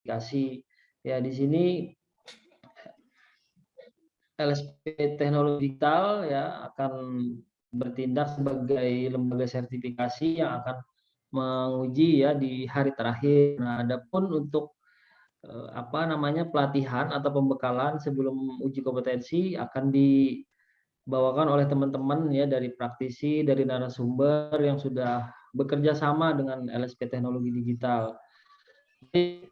sertifikasi. Ya, di sini LSP Teknologi Digital ya akan bertindak sebagai lembaga sertifikasi yang akan menguji ya di hari terakhir. Nah, adapun untuk apa namanya pelatihan atau pembekalan sebelum uji kompetensi akan dibawakan oleh teman-teman ya dari praktisi, dari narasumber yang sudah bekerja sama dengan LSP Teknologi Digital. Jadi,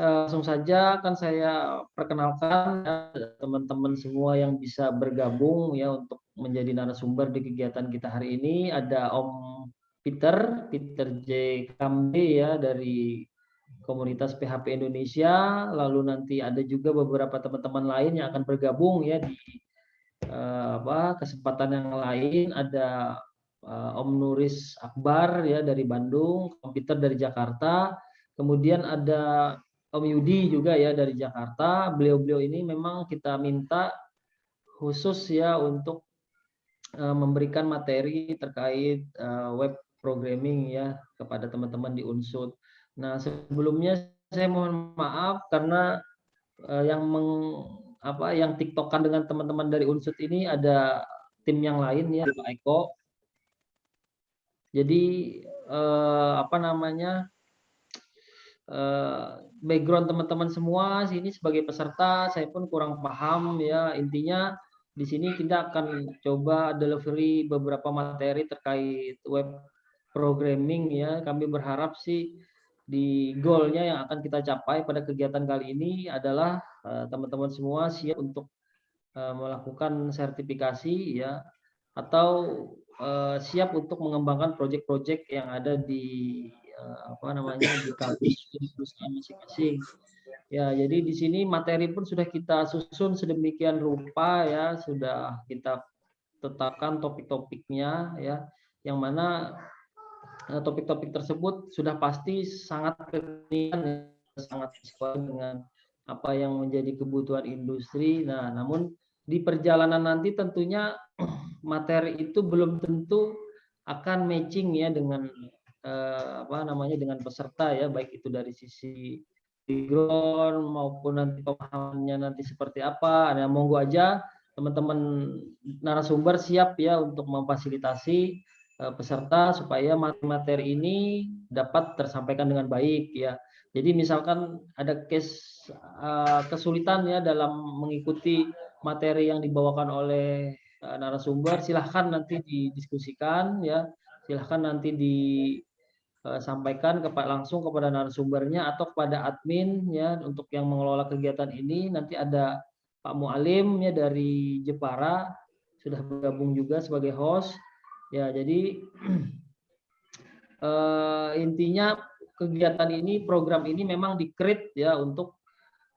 langsung saja akan saya perkenalkan ya, teman-teman semua yang bisa bergabung ya untuk menjadi narasumber di kegiatan kita hari ini. Ada Om Peter J. Kambe ya dari komunitas PHP Indonesia, lalu nanti ada juga beberapa teman-teman lain yang akan bergabung ya di kesempatan yang lain. Ada Om Nuris Akbar ya dari Bandung, Om Peter dari Jakarta, kemudian ada Om Yudi juga ya dari Jakarta. Beliau-beliau ini memang kita minta khusus ya untuk memberikan materi terkait web programming ya kepada teman-teman di Unsud. Nah, sebelumnya saya mohon maaf karena yang tiktokan dengan teman-teman dari Unsud ini ada tim yang lain ya, Pak Eko. Jadi background teman-teman semua sini sebagai peserta saya pun kurang paham ya. Intinya di sini kita akan coba delivery beberapa materi terkait web programming ya. Kami berharap sih di goalnya yang akan kita capai pada kegiatan kali ini adalah teman-teman semua siap untuk melakukan sertifikasi ya atau siap untuk mengembangkan proyek-proyek yang ada di di kampus di perusahaan masing-masing. Ya, jadi di sini materi pun sudah kita susun sedemikian rupa ya, sudah kita tetapkan topik-topiknya ya, yang mana topik-topik tersebut sudah pasti sangat kekinian, sangat sesuai dengan apa yang menjadi kebutuhan industri. Nah, namun di perjalanan nanti tentunya materi itu belum tentu akan matching ya dengan dengan peserta ya, baik itu dari sisi background maupun nanti pemahamannya nanti seperti apa. Nah, monggo aja teman-teman narasumber siap ya untuk memfasilitasi peserta supaya materi ini dapat tersampaikan dengan baik ya. Jadi misalkan ada kesulitan ya dalam mengikuti materi yang dibawakan oleh narasumber, silahkan nanti didiskusikan ya, silahkan nanti disampaikan langsung kepada narasumbernya atau kepada admin ya untuk yang mengelola kegiatan ini. Nanti ada Pak Mualim ya dari Jepara sudah bergabung juga sebagai host ya. Jadi intinya kegiatan ini, program ini memang di-create ya untuk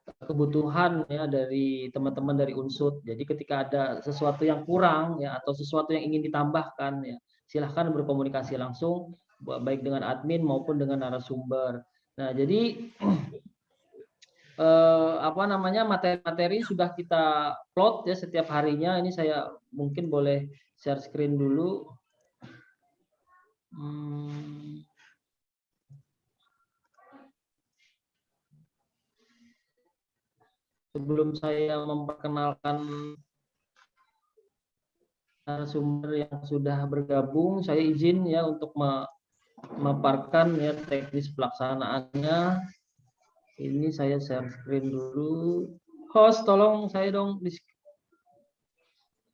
kebutuhan ya dari teman-teman dari Unsud. Jadi ketika ada sesuatu yang kurang ya atau sesuatu yang ingin ditambahkan ya, silahkan berkomunikasi langsung baik dengan admin maupun dengan narasumber. Nah, jadi materi-materi sudah kita plot ya setiap harinya. Ini saya mungkin boleh share screen dulu. Sebelum saya memperkenalkan narasumber yang sudah bergabung, saya izin ya untuk memaparkan ya teknis pelaksanaannya. Ini saya share screen dulu. Host, tolong saya dong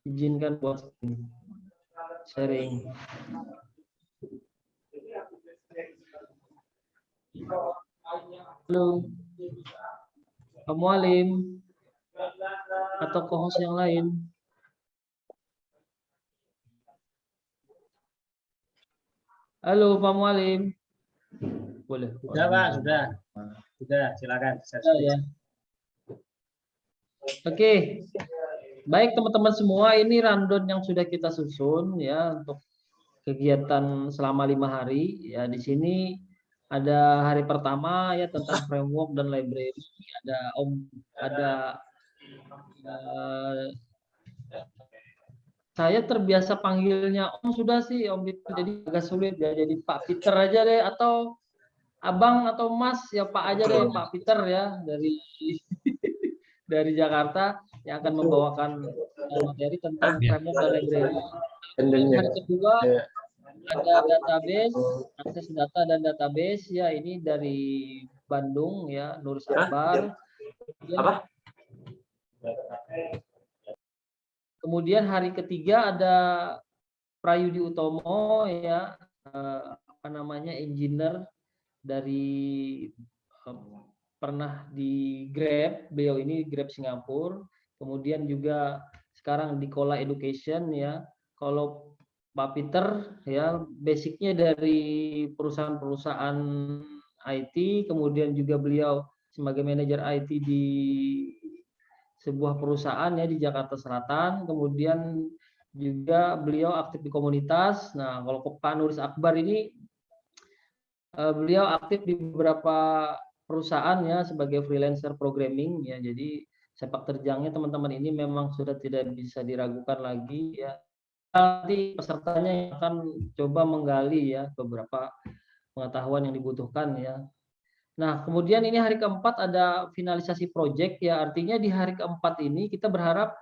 izinkan buat sharing. Halo, Pak Mualim atau co-host yang lain. Halo Pak Mualim. Boleh. Sudah Pak, sudah silakan. Ya. Oke. Baik teman-teman semua, ini rundown yang sudah kita susun ya untuk kegiatan selama 5 hari. Ya, di sini ada hari pertama ya tentang framework dan library. Saya terbiasa panggilnya Om sudah sih Om Peter, jadi agak sulit ya, jadi Pak Peter aja deh, atau Abang atau Mas ya Pak aja deh, Pak Peter ya dari dari Jakarta yang akan membawakan materi tentang framework dan library. Hari kedua ada database, akses data dan database ya, ini dari Bandung ya, Nurus Akbar. Kemudian hari ketiga ada Prayudi Utomo ya, engineer dari pernah di Grab, beliau ini Grab Singapura. Kemudian juga sekarang di Kola Education ya. Kalau Pak Peter ya basicnya dari perusahaan-perusahaan IT, kemudian juga beliau sebagai manajer IT di sebuah perusahaan ya di Jakarta Selatan, kemudian juga beliau aktif di komunitas. Nah, kalau Pak Nurus Akbar ini beliau aktif di beberapa perusahaan ya sebagai freelancer programming ya. Jadi sepak terjangnya teman-teman ini memang sudah tidak bisa diragukan lagi ya. Nanti pesertanya yang akan coba menggali ya beberapa pengetahuan yang dibutuhkan ya. Nah, kemudian ini hari keempat ada finalisasi proyek ya. Artinya di hari keempat ini kita berharap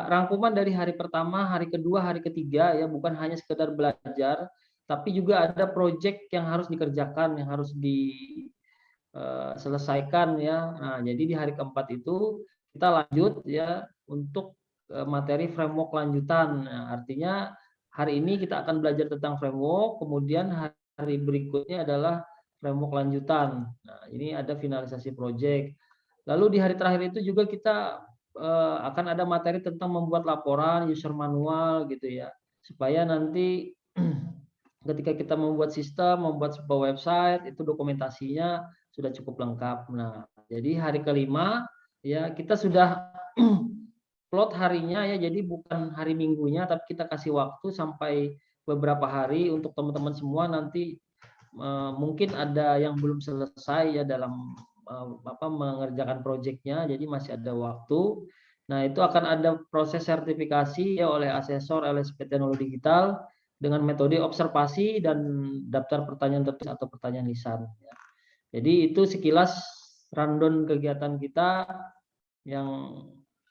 rangkuman dari hari pertama, hari kedua, hari ketiga ya, bukan hanya sekedar belajar, tapi juga ada proyek yang harus dikerjakan, yang harus diselesaikan ya. Nah, jadi di hari keempat itu kita lanjut ya untuk materi framework lanjutan. Nah, artinya hari ini kita akan belajar tentang framework, kemudian hari berikutnya adalah framework lanjutan. Nah, ini ada finalisasi proyek. Lalu di hari terakhir itu juga kita akan ada materi tentang membuat laporan, user manual gitu ya. Supaya nanti ketika kita membuat sistem, membuat sebuah website, itu dokumentasinya sudah cukup lengkap. Nah, jadi hari kelima ya kita sudah plot harinya ya, jadi bukan hari minggunya, tapi kita kasih waktu sampai beberapa hari untuk teman-teman semua. Nanti mungkin ada yang belum selesai ya dalam mengerjakan proyeknya, jadi masih ada waktu. Nah, itu akan ada proses sertifikasi ya oleh asesor LSP Teknologi Digital dengan metode observasi dan daftar pertanyaan tertulis atau pertanyaan lisan. Ya. Jadi itu sekilas rundown kegiatan kita yang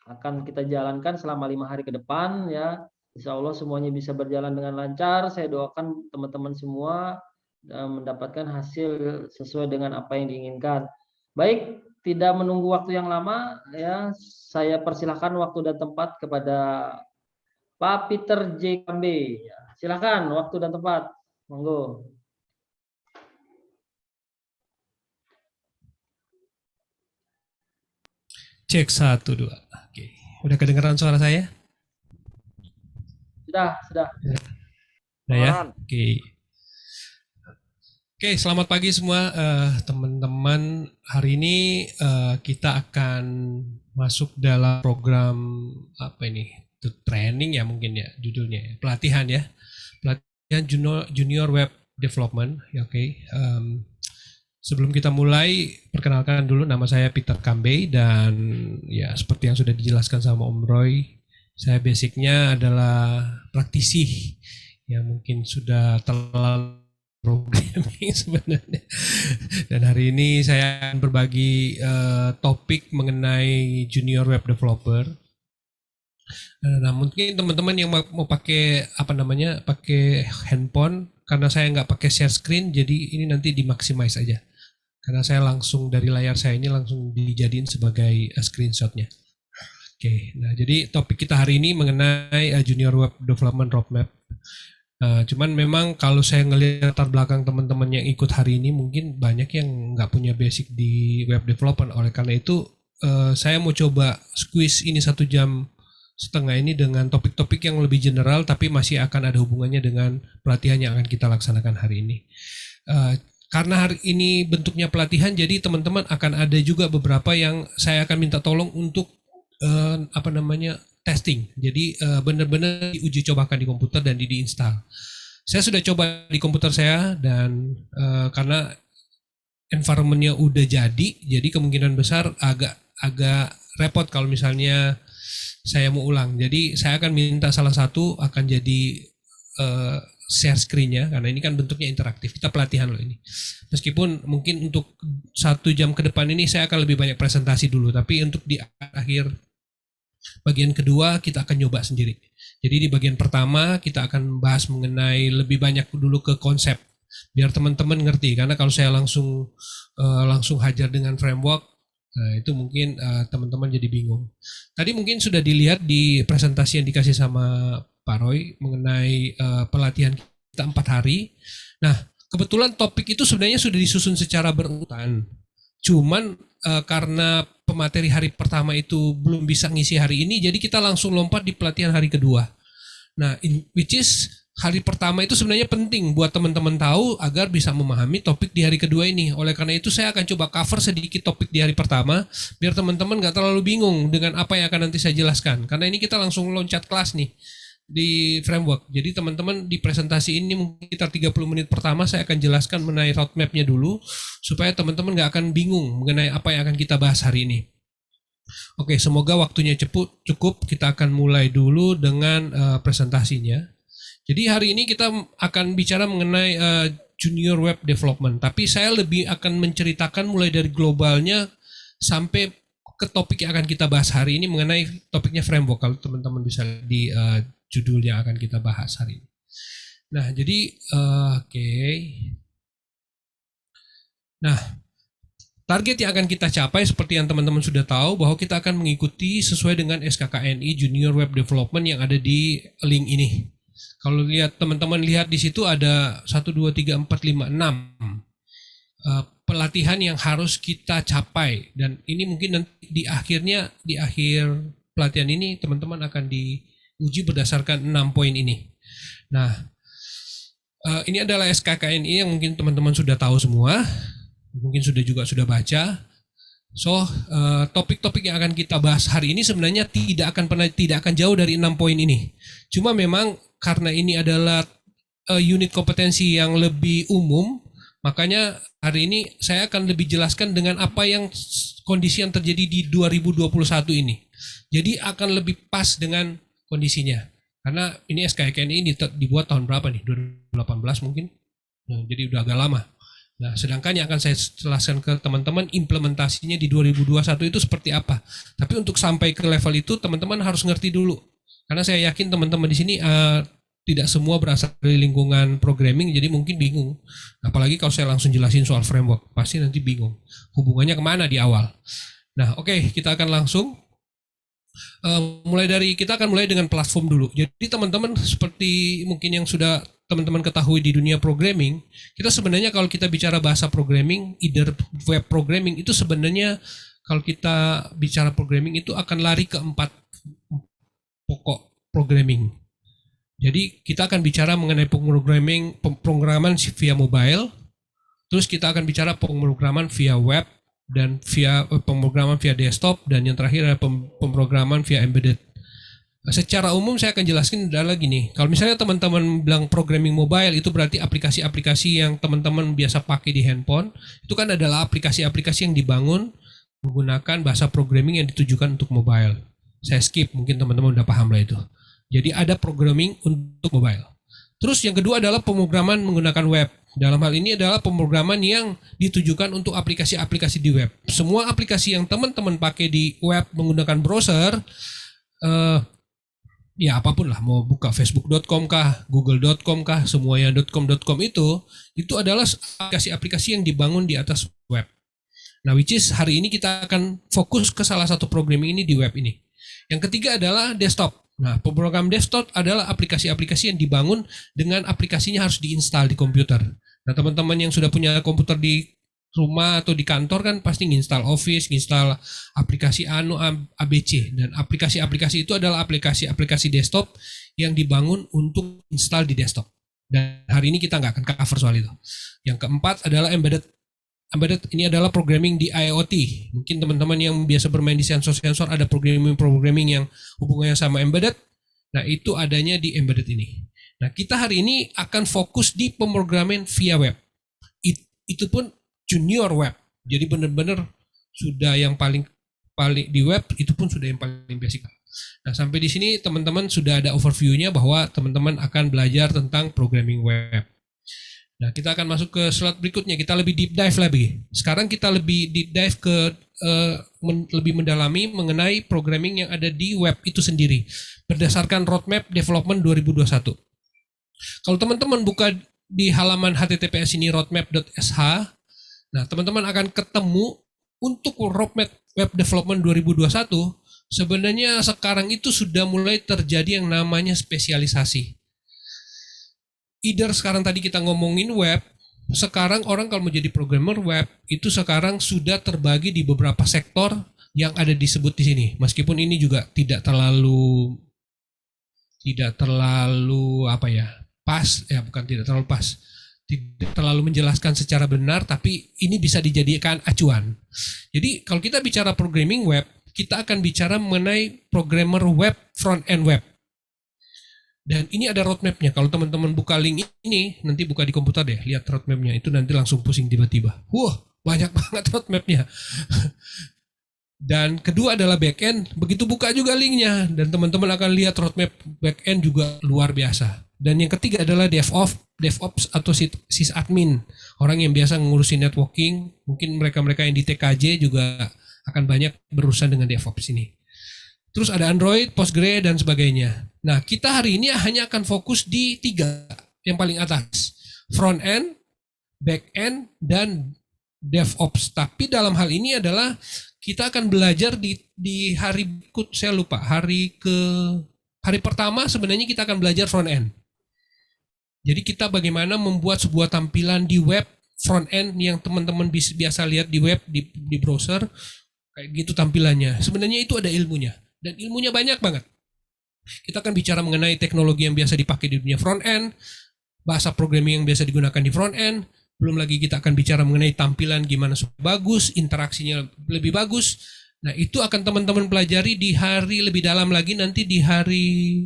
akan kita jalankan selama 5 hari ke depan ya. Insya Allah semuanya bisa berjalan dengan lancar. Saya doakan teman-teman semua mendapatkan hasil sesuai dengan apa yang diinginkan. Baik, tidak menunggu waktu yang lama ya, saya persilahkan waktu dan tempat kepada Pak Peter J. Kambe. Silakan waktu dan tempat. Monggo. Cek 1 2. Oke. Udah kedengaran suara saya? Sudah. Sudah ya? Oke. Oke, selamat pagi semua teman-teman. Hari ini kita akan masuk dalam program apa ini? Training ya mungkin ya judulnya. Pelatihan ya. Pelatihan junior web development. Ya, oke. Sebelum kita mulai, perkenalkan dulu, nama saya Peter Kambe, dan ya seperti yang sudah dijelaskan sama Om Roy, saya basicnya adalah praktisi yang mungkin sudah terlalu programming sebenarnya. Dan hari ini saya akan berbagi topik mengenai junior web developer. Nah, mungkin teman-teman yang mau pakai pakai handphone, karena saya nggak pakai share screen, jadi ini nanti dimaximize aja. Karena saya langsung dari layar saya ini langsung dijadiin sebagai screenshotnya. Oke, nah jadi topik kita hari ini mengenai junior web development roadmap. Cuman memang kalau saya ngelihat latar belakang teman-teman yang ikut hari ini, mungkin banyak yang nggak punya basic di web development. Oleh karena itu, saya mau coba squeeze ini 1,5 jam ini dengan topik-topik yang lebih general, tapi masih akan ada hubungannya dengan pelatihan yang akan kita laksanakan hari ini. Karena hari ini bentuknya pelatihan, jadi teman-teman akan ada juga beberapa yang saya akan minta tolong untuk testing. Jadi benar-benar diuji cobakan di komputer dan diinstal. Saya sudah coba di komputer saya, dan karena environment-nya udah jadi kemungkinan besar agak repot kalau misalnya saya mau ulang. Jadi saya akan minta salah satu akan jadi share screen-nya karena ini kan bentuknya interaktif. Kita pelatihan loh ini. Meskipun mungkin untuk 1 jam ke depan ini saya akan lebih banyak presentasi dulu, tapi untuk di akhir bagian kedua kita akan nyoba sendiri. Jadi di bagian pertama kita akan bahas mengenai lebih banyak dulu ke konsep biar teman-teman ngerti, karena kalau saya langsung hajar dengan framework, nah itu mungkin teman-teman jadi bingung. Tadi mungkin sudah dilihat di presentasi yang dikasih sama Pak Roy mengenai pelatihan kita 4 hari. Nah, kebetulan topik itu sebenarnya sudah disusun secara berurutan. Cuman karena pemateri hari pertama itu belum bisa ngisi hari ini, jadi kita langsung lompat di pelatihan hari kedua. Nah, which is hari pertama itu sebenarnya penting buat teman-teman tahu agar bisa memahami topik di hari kedua ini. Oleh karena itu saya akan coba cover sedikit topik di hari pertama biar teman-teman nggak terlalu bingung dengan apa yang akan nanti saya jelaskan. Karena ini kita langsung loncat kelas nih di framework. Jadi teman-teman di presentasi ini mungkin sekitar 30 menit pertama saya akan jelaskan mengenai roadmap-nya dulu supaya teman-teman nggak akan bingung mengenai apa yang akan kita bahas hari ini. Oke, semoga waktunya cukup. Kita akan mulai dulu dengan presentasinya. Jadi hari ini kita akan bicara mengenai junior web development, tapi saya lebih akan menceritakan mulai dari globalnya sampai ke topik yang akan kita bahas hari ini mengenai topiknya framework, kalau teman-teman bisa di judul yang akan kita bahas hari ini. Nah, jadi oke. Nah, target yang akan kita capai seperti yang teman-teman sudah tahu bahwa kita akan mengikuti sesuai dengan SKKNI Junior Web Development yang ada di link ini. Kalau lihat teman-teman lihat di situ ada 1, 2, 3, 4, 5, 6 pelatihan yang harus kita capai, dan ini mungkin nanti di akhir pelatihan ini teman-teman akan diuji berdasarkan 6 poin ini. Nah, ini adalah SKKNI yang mungkin teman-teman sudah tahu semua, mungkin sudah baca. So, topik-topik yang akan kita bahas hari ini sebenarnya tidak akan jauh dari 6 poin ini. Cuma memang karena ini adalah unit kompetensi yang lebih umum, makanya hari ini saya akan lebih jelaskan dengan apa yang kondisi yang terjadi di 2021 ini. Jadi akan lebih pas dengan kondisinya. Karena ini SKKNI ini dibuat tahun berapa nih? 2018 mungkin. Nah, jadi udah agak lama. Nah, sedangkan yang akan saya jelaskan ke teman-teman implementasinya di 2021 itu seperti apa. Tapi untuk sampai ke level itu teman-teman harus ngerti dulu. Karena saya yakin teman-teman di sini tidak semua berasal dari lingkungan programming, jadi mungkin bingung. Apalagi kalau saya langsung jelasin soal framework, pasti nanti bingung. Hubungannya kemana di awal. Nah, oke, kita akan langsung kita akan mulai dengan platform dulu. Jadi teman-teman seperti mungkin yang sudah teman-teman ketahui di dunia programming, kita sebenarnya kalau kita bicara bahasa programming, either web programming, itu sebenarnya kalau kita bicara programming itu akan lari ke 4 pokok programming. Jadi kita akan bicara mengenai pemrograman via mobile, terus kita akan bicara pemrograman via web, dan via pemrograman via desktop, dan yang terakhir adalah pemrograman via embedded. Secara umum saya akan jelaskan adalah gini, kalau misalnya teman-teman bilang programming mobile itu berarti aplikasi-aplikasi yang teman-teman biasa pakai di handphone, itu kan adalah aplikasi-aplikasi yang dibangun menggunakan bahasa programming yang ditujukan untuk mobile. Saya skip, mungkin teman-teman udah paham lah itu. Jadi ada programming untuk mobile. Terus yang kedua adalah pemrograman menggunakan web. Dalam hal ini adalah pemrograman yang ditujukan untuk aplikasi-aplikasi di web. Semua aplikasi yang teman-teman pakai di web menggunakan browser, ya apapun lah, mau buka facebook.com kah, google.com kah, semuanya .com itu adalah aplikasi-aplikasi yang dibangun di atas web. Nah, which is hari ini kita akan fokus ke salah satu programming ini di web ini. Yang ketiga adalah desktop. Nah, program desktop adalah aplikasi-aplikasi yang dibangun dengan aplikasinya harus diinstal di komputer. Nah, teman-teman yang sudah punya komputer di rumah atau di kantor kan pasti nginstal Office, nginstal aplikasi ABC, dan aplikasi-aplikasi itu adalah aplikasi-aplikasi desktop yang dibangun untuk install di desktop. Dan hari ini kita nggak akan cover soal itu. Yang keempat adalah embedded. Embedded ini adalah programming di IoT. Mungkin teman-teman yang biasa bermain di sensor-sensor ada programming yang hubungannya sama embedded. Nah, itu adanya di embedded ini. Nah, kita hari ini akan fokus di pemrograman via web. Itu pun junior web. Jadi benar-benar sudah yang paling di web, itu pun sudah yang paling basic. Nah, sampai di sini teman-teman sudah ada overview-nya bahwa teman-teman akan belajar tentang programming web. Nah, kita akan masuk ke slide berikutnya. Kita lebih deep dive lagi. Sekarang kita lebih deep dive ke lebih mendalami mengenai programming yang ada di web itu sendiri berdasarkan roadmap development 2021. Kalau teman-teman buka di halaman https ini roadmap.sh, nah teman-teman akan ketemu untuk roadmap web development 2021. Sebenarnya sekarang itu sudah mulai terjadi yang namanya spesialisasi. Either sekarang tadi kita ngomongin web, sekarang orang kalau menjadi programmer web itu sekarang sudah terbagi di beberapa sektor yang ada disebut di sini. Meskipun ini juga tidak terlalu tidak terlalu menjelaskan secara benar, tapi ini bisa dijadikan acuan. Jadi kalau kita bicara programming web, kita akan bicara mengenai programmer web, front end web. Dan ini ada roadmapnya. Kalau teman-teman buka link ini, nanti buka di komputer deh, lihat roadmapnya. Itu nanti langsung pusing tiba-tiba. Wah, banyak banget roadmapnya. Dan kedua adalah backend. Begitu buka juga linknya. Dan teman-teman akan lihat roadmap backend juga luar biasa. Dan yang ketiga adalah DevOps atau sysadmin. Orang yang biasa ngurusin networking. Mungkin mereka-mereka yang di TKJ juga akan banyak berurusan dengan DevOps ini. Terus ada Android, Postgre, dan sebagainya. Nah, kita hari ini hanya akan fokus di 3 yang paling atas. Front end, back end, dan DevOps. Tapi dalam hal ini adalah kita akan belajar di hari berikut, saya lupa, hari pertama sebenarnya kita akan belajar front end. Jadi kita bagaimana membuat sebuah tampilan di web, front end yang teman-teman biasa lihat di web, di browser, kayak gitu tampilannya. Sebenarnya itu ada ilmunya. Dan ilmunya banyak banget. Kita akan bicara mengenai teknologi yang biasa dipakai di dunia front end, bahasa programming yang biasa digunakan di front end, belum lagi kita akan bicara mengenai tampilan gimana supaya bagus, interaksinya lebih bagus. Nah, itu akan teman-teman pelajari di hari lebih dalam lagi nanti di hari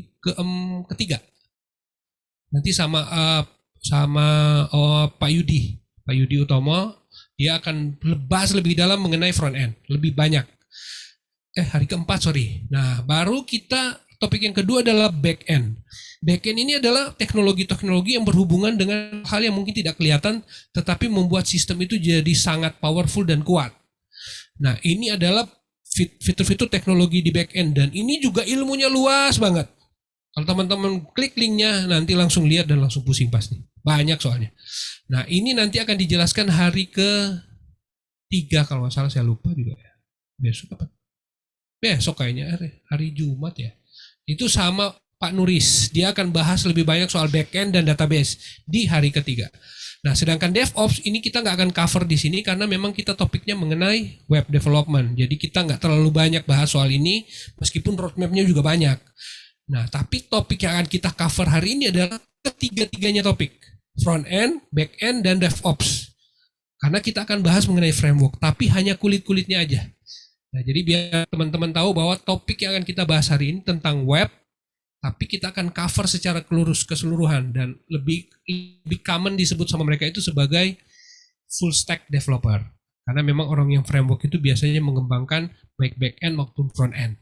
ketiga. Nanti sama Pak Yudi Utomo, dia akan bahas lebih dalam mengenai front end, lebih banyak. Hari keempat, sorry. Nah, baru kita topik yang kedua adalah back end. Back end ini adalah teknologi-teknologi yang berhubungan dengan hal yang mungkin tidak kelihatan, tetapi membuat sistem itu jadi sangat powerful dan kuat. Nah, ini adalah fitur-fitur teknologi di back end, dan ini juga ilmunya luas banget. Kalau teman-teman klik linknya, nanti langsung lihat dan langsung pusing pasti. Banyak soalnya. Nah, ini nanti akan dijelaskan hari ke-3, kalau nggak salah, saya lupa juga ya. Besok kayaknya hari Jumat ya. Itu sama Pak Nuris. Dia akan bahas lebih banyak soal backend dan database di hari ketiga. Nah, sedangkan DevOps ini kita nggak akan cover di sini karena memang kita topiknya mengenai web development. Jadi kita nggak terlalu banyak bahas soal ini, meskipun roadmapnya juga banyak. Nah, tapi topik yang akan kita cover hari ini adalah ketiga-tiganya topik. Front end, back end, dan DevOps. Karena kita akan bahas mengenai framework, tapi hanya kulit-kulitnya aja. Nah, jadi biar teman-teman tahu bahwa topik yang akan kita bahas hari ini tentang web, tapi kita akan cover secara keseluruhan dan lebih common disebut sama mereka itu sebagai full stack developer. Karena memang orang yang framework itu biasanya mengembangkan baik back end maupun front end.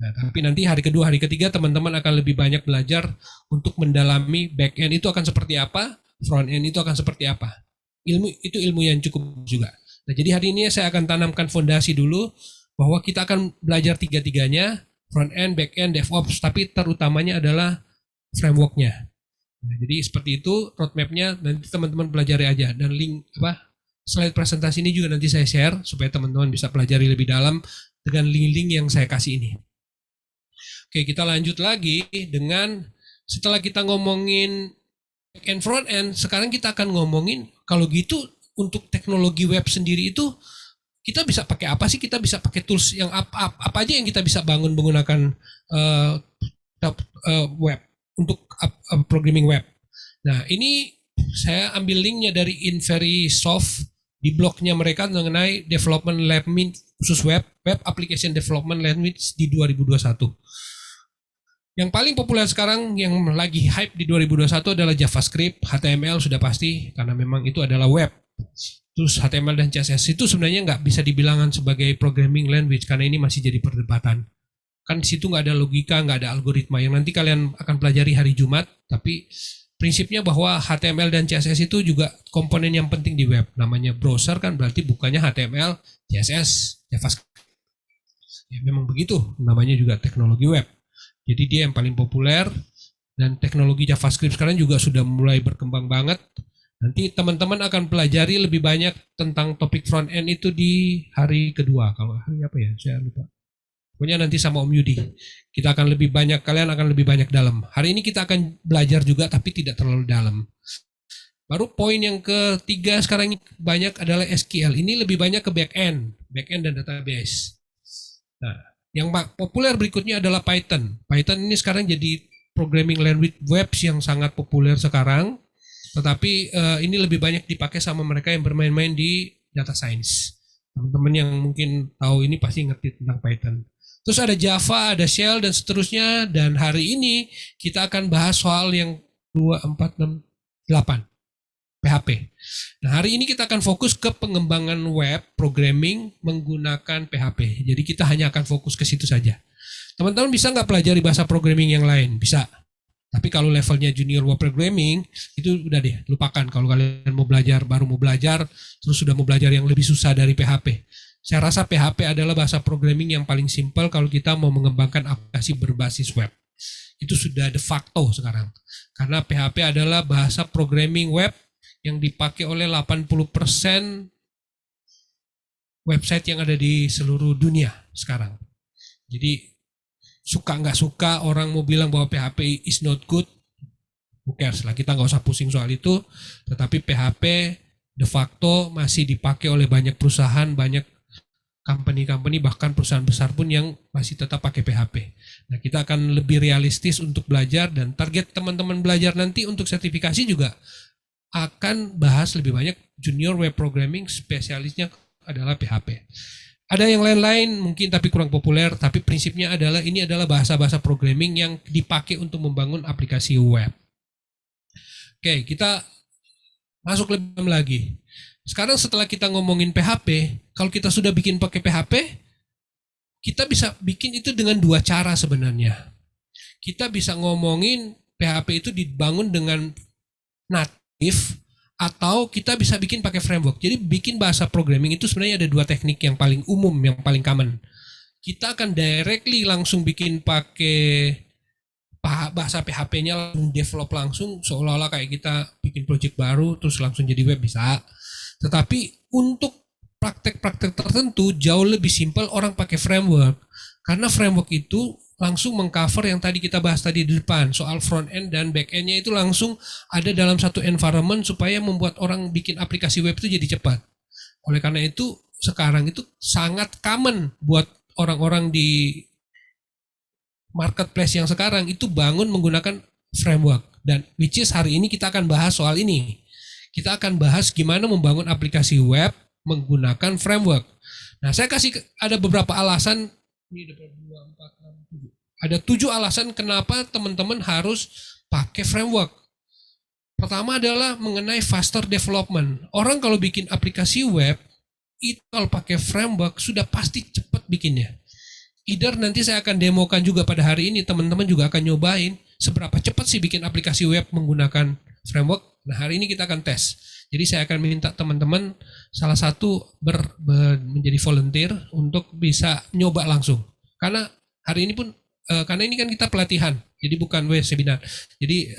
Nah, tapi nanti hari kedua, hari ketiga teman-teman akan lebih banyak belajar untuk mendalami back end itu akan seperti apa, front end itu akan seperti apa. Ilmu yang cukup juga. Nah, jadi hari ini saya akan tanamkan fondasi dulu bahwa kita akan belajar tiga-tiganya, front end, back end, DevOps, tapi terutamanya adalah frameworknya. Nah, jadi seperti itu roadmapnya, nanti teman-teman pelajari aja. Dan link slide presentasi ini juga nanti saya share supaya teman-teman bisa pelajari lebih dalam dengan link-link yang saya kasih ini. Oke, kita lanjut lagi dengan setelah kita ngomongin back end, front end, sekarang kita akan ngomongin kalau gitu untuk teknologi web sendiri itu kita bisa pakai apa sih? Kita bisa pakai tools yang apa aja yang kita bisa bangun menggunakan web untuk programming web. Nah, ini saya ambil linknya dari Inverisoft di blognya mereka mengenai development language khusus web application development language di 2021. Yang paling populer sekarang yang lagi hype di 2021 adalah JavaScript, HTML sudah pasti karena memang itu adalah web. Terus HTML dan CSS itu sebenarnya nggak bisa dibilangkan sebagai programming language karena ini masih jadi perdebatan. Kan di situ nggak ada logika, nggak ada algoritma yang nanti kalian akan pelajari hari Jumat. Tapi prinsipnya bahwa HTML dan CSS itu juga komponen yang penting di web. Namanya browser kan berarti bukannya HTML, CSS, JavaScript. Ya, memang begitu, namanya juga teknologi web. Jadi dia yang paling populer, dan teknologi JavaScript sekarang juga sudah mulai berkembang banget. Nanti teman-teman akan pelajari lebih banyak tentang topik front end itu di hari kedua. Kalau hari apa ya, saya lupa. Pokoknya nanti sama Om Yudi. Kita akan lebih banyak, kalian akan lebih banyak dalam. Hari ini kita akan belajar juga tapi tidak terlalu dalam. Baru poin yang ketiga sekarang ini banyak adalah SQL. Ini lebih banyak ke back-end dan database. Nah, yang populer berikutnya adalah Python. Python ini sekarang jadi programming language web yang sangat populer sekarang. Tetapi ini lebih banyak dipakai sama mereka yang bermain-main di data science. Teman-teman yang mungkin tahu ini pasti ngerti tentang Python. Terus ada Java, ada Shell, dan seterusnya. Dan hari ini kita akan bahas soal yang 2, 4, 6, 8. PHP. Nah, hari ini kita akan fokus ke pengembangan web programming menggunakan PHP. Jadi kita hanya akan fokus ke situ saja. Teman-teman bisa nggak pelajari bahasa programming yang lain? Bisa. Tapi kalau levelnya junior web programming, itu udah deh, lupakan. Kalau kalian mau belajar, baru mau belajar, terus sudah mau belajar yang lebih susah dari PHP. Saya rasa PHP adalah bahasa programming yang paling simpel kalau kita mau mengembangkan aplikasi berbasis web. Itu sudah de facto sekarang. Karena PHP adalah bahasa programming web yang dipakai oleh 80% website yang ada di seluruh dunia sekarang. Jadi suka nggak suka orang mau bilang bahwa PHP is not good, who cares lah, kita nggak usah pusing soal itu. Tetapi PHP de facto masih dipakai oleh banyak perusahaan, banyak company, bahkan perusahaan besar pun yang masih tetap pakai PHP. Nah, kita akan lebih realistis untuk belajar, dan target teman-teman belajar nanti untuk sertifikasi juga akan bahas lebih banyak junior web programming, spesialisnya adalah PHP. Ada yang lain-lain mungkin tapi kurang populer, tapi prinsipnya adalah ini adalah bahasa-bahasa programming yang dipakai untuk membangun aplikasi web. Oke, kita masuk lebih dalam lagi. Sekarang setelah kita ngomongin PHP, kalau kita sudah bikin pakai PHP, kita bisa bikin itu dengan dua cara sebenarnya. Kita bisa ngomongin PHP itu dibangun dengan atau kita bisa bikin pakai framework. Jadi bikin bahasa programming itu sebenarnya ada dua teknik yang paling umum, yang paling common. Kita akan directly langsung bikin pakai bahasa PHP-nya, langsung develop langsung, seolah-olah kayak kita bikin project baru terus langsung jadi web, bisa. Tetapi untuk praktek-praktek tertentu jauh lebih simpel orang pakai framework. Karena framework itu langsung mengcover yang tadi kita bahas tadi di depan, soal front end dan back end-nya itu langsung ada dalam satu environment supaya membuat orang bikin aplikasi web itu jadi cepat. Oleh karena itu sekarang itu sangat common buat orang-orang di marketplace yang sekarang itu bangun menggunakan framework, dan which is hari ini kita akan bahas soal ini. Kita akan bahas gimana membangun aplikasi web menggunakan framework. Nah, saya kasih ada beberapa alasan. Ini ada 7 alasan kenapa teman-teman harus pakai framework. Pertama adalah mengenai faster development. Orang kalau bikin aplikasi web, itu kalau pakai framework sudah pasti cepat bikinnya. Either nanti saya akan demokan juga pada hari ini, teman-teman juga akan nyobain seberapa cepat sih bikin aplikasi web menggunakan framework. Nah, hari ini kita akan tes. Jadi saya akan minta teman-teman salah satu menjadi volunteer untuk bisa nyoba langsung. Karena hari ini pun, karena ini kan kita pelatihan, jadi bukan seminar. Jadi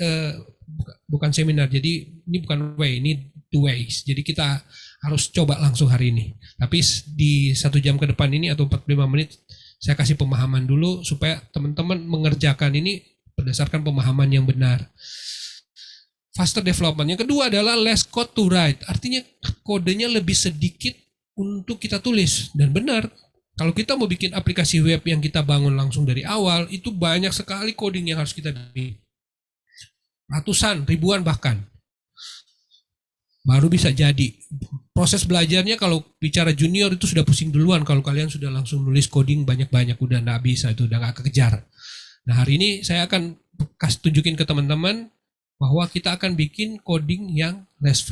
bukan seminar, jadi ini bukan ini 2 ways. Jadi kita harus coba langsung hari ini. Tapi di 1 jam ke depan ini atau 45 menit, saya kasih pemahaman dulu supaya teman-teman mengerjakan ini berdasarkan pemahaman yang benar. Faster development. Yang kedua adalah less code to write. Artinya kodenya lebih sedikit untuk kita tulis. Dan benar, kalau kita mau bikin aplikasi web yang kita bangun langsung dari awal, itu banyak sekali coding yang harus kita bikin. Ratusan, ribuan bahkan. Baru bisa jadi. Proses belajarnya kalau bicara junior itu sudah pusing duluan. Kalau kalian sudah langsung nulis coding banyak-banyak, udah nggak bisa, itu udah nggak kekejar. Nah, hari ini saya akan tunjukin ke teman-teman bahwa kita akan bikin coding yang less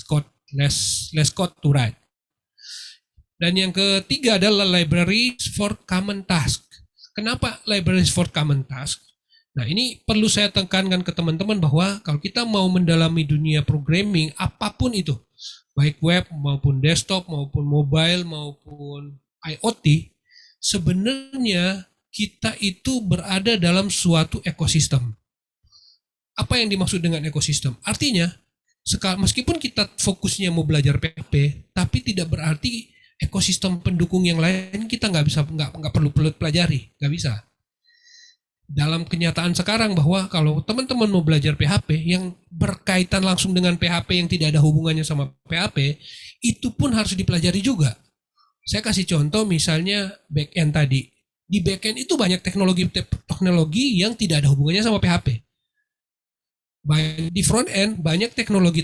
code to write. Dan yang ketiga adalah libraries for common task. Kenapa libraries for common task? Nah, ini perlu saya tekankan ke teman-teman bahwa kalau kita mau mendalami dunia programming, apapun itu, baik web maupun desktop maupun mobile maupun IoT, sebenarnya kita itu berada dalam suatu ekosistem. Apa yang dimaksud dengan ekosistem? Artinya, meskipun kita fokusnya mau belajar PHP, tapi tidak berarti ekosistem pendukung yang lain kita nggak perlu pelajari, nggak bisa. Dalam kenyataan sekarang bahwa kalau teman-teman mau belajar PHP yang berkaitan langsung dengan PHP yang tidak ada hubungannya sama PHP, itu pun harus dipelajari juga. Saya kasih contoh misalnya backend tadi. Di backend itu banyak teknologi yang tidak ada hubungannya sama PHP. Di front end banyak teknologi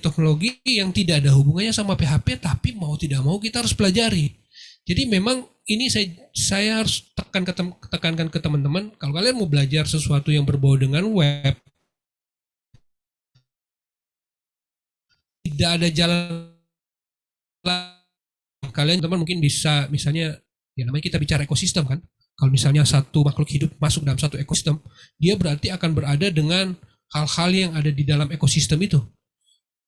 yang tidak ada hubungannya sama PHP, tapi mau tidak mau kita harus pelajari. Jadi memang ini saya harus tekankan ke teman-teman, kalau kalian mau belajar sesuatu yang berbau dengan web, tidak ada jalan kalian teman mungkin bisa misalnya ya namanya kita bicara ekosistem kan. Kalau misalnya satu makhluk hidup masuk dalam satu ekosistem, dia berarti akan berada dengan hal-hal yang ada di dalam ekosistem itu.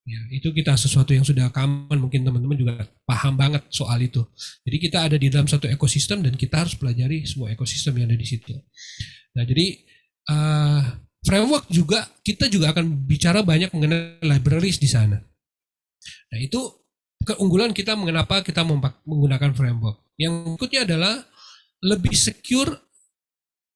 Ya, itu kita sesuatu yang sudah common, mungkin teman-teman juga paham banget soal itu. Jadi kita ada di dalam satu ekosistem dan kita harus pelajari semua ekosistem yang ada di situ. Nah, jadi framework juga kita juga akan bicara banyak mengenai libraries di sana. Nah, itu keunggulan kita mengapa kita menggunakan framework. Yang berikutnya adalah lebih secure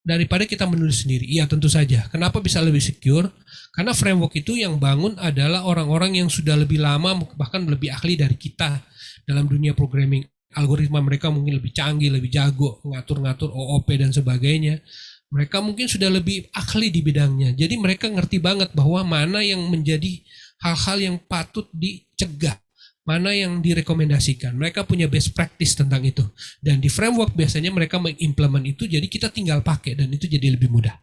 daripada kita menulis sendiri. Iya, tentu saja. Kenapa bisa lebih secure? Karena framework itu yang bangun adalah orang-orang yang sudah lebih lama, bahkan lebih ahli dari kita dalam dunia programming. Algoritma mereka mungkin lebih canggih, lebih jago, ngatur-ngatur OOP dan sebagainya. Mereka mungkin sudah lebih ahli di bidangnya. Jadi mereka ngerti banget bahwa mana yang menjadi hal-hal yang patut dicegah, mana yang direkomendasikan. Mereka punya best practice tentang itu. Dan di framework biasanya mereka mengimplement itu, jadi kita tinggal pakai dan itu jadi lebih mudah.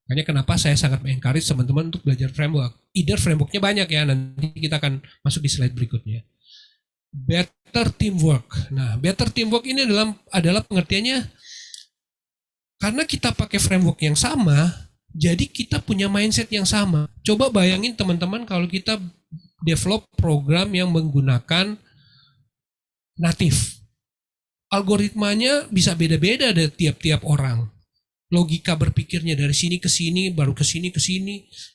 Makanya kenapa saya sangat mengencourage teman-teman untuk belajar framework. Either frameworknya banyak ya, nanti kita akan masuk di slide berikutnya. Better teamwork. Nah, better teamwork ini adalah pengertiannya karena kita pakai framework yang sama, jadi kita punya mindset yang sama. Coba bayangin teman-teman kalau kita develop program yang menggunakan native. Algoritmanya bisa beda-beda dari tiap-tiap orang. Logika berpikirnya dari sini ke sini, baru ke sini,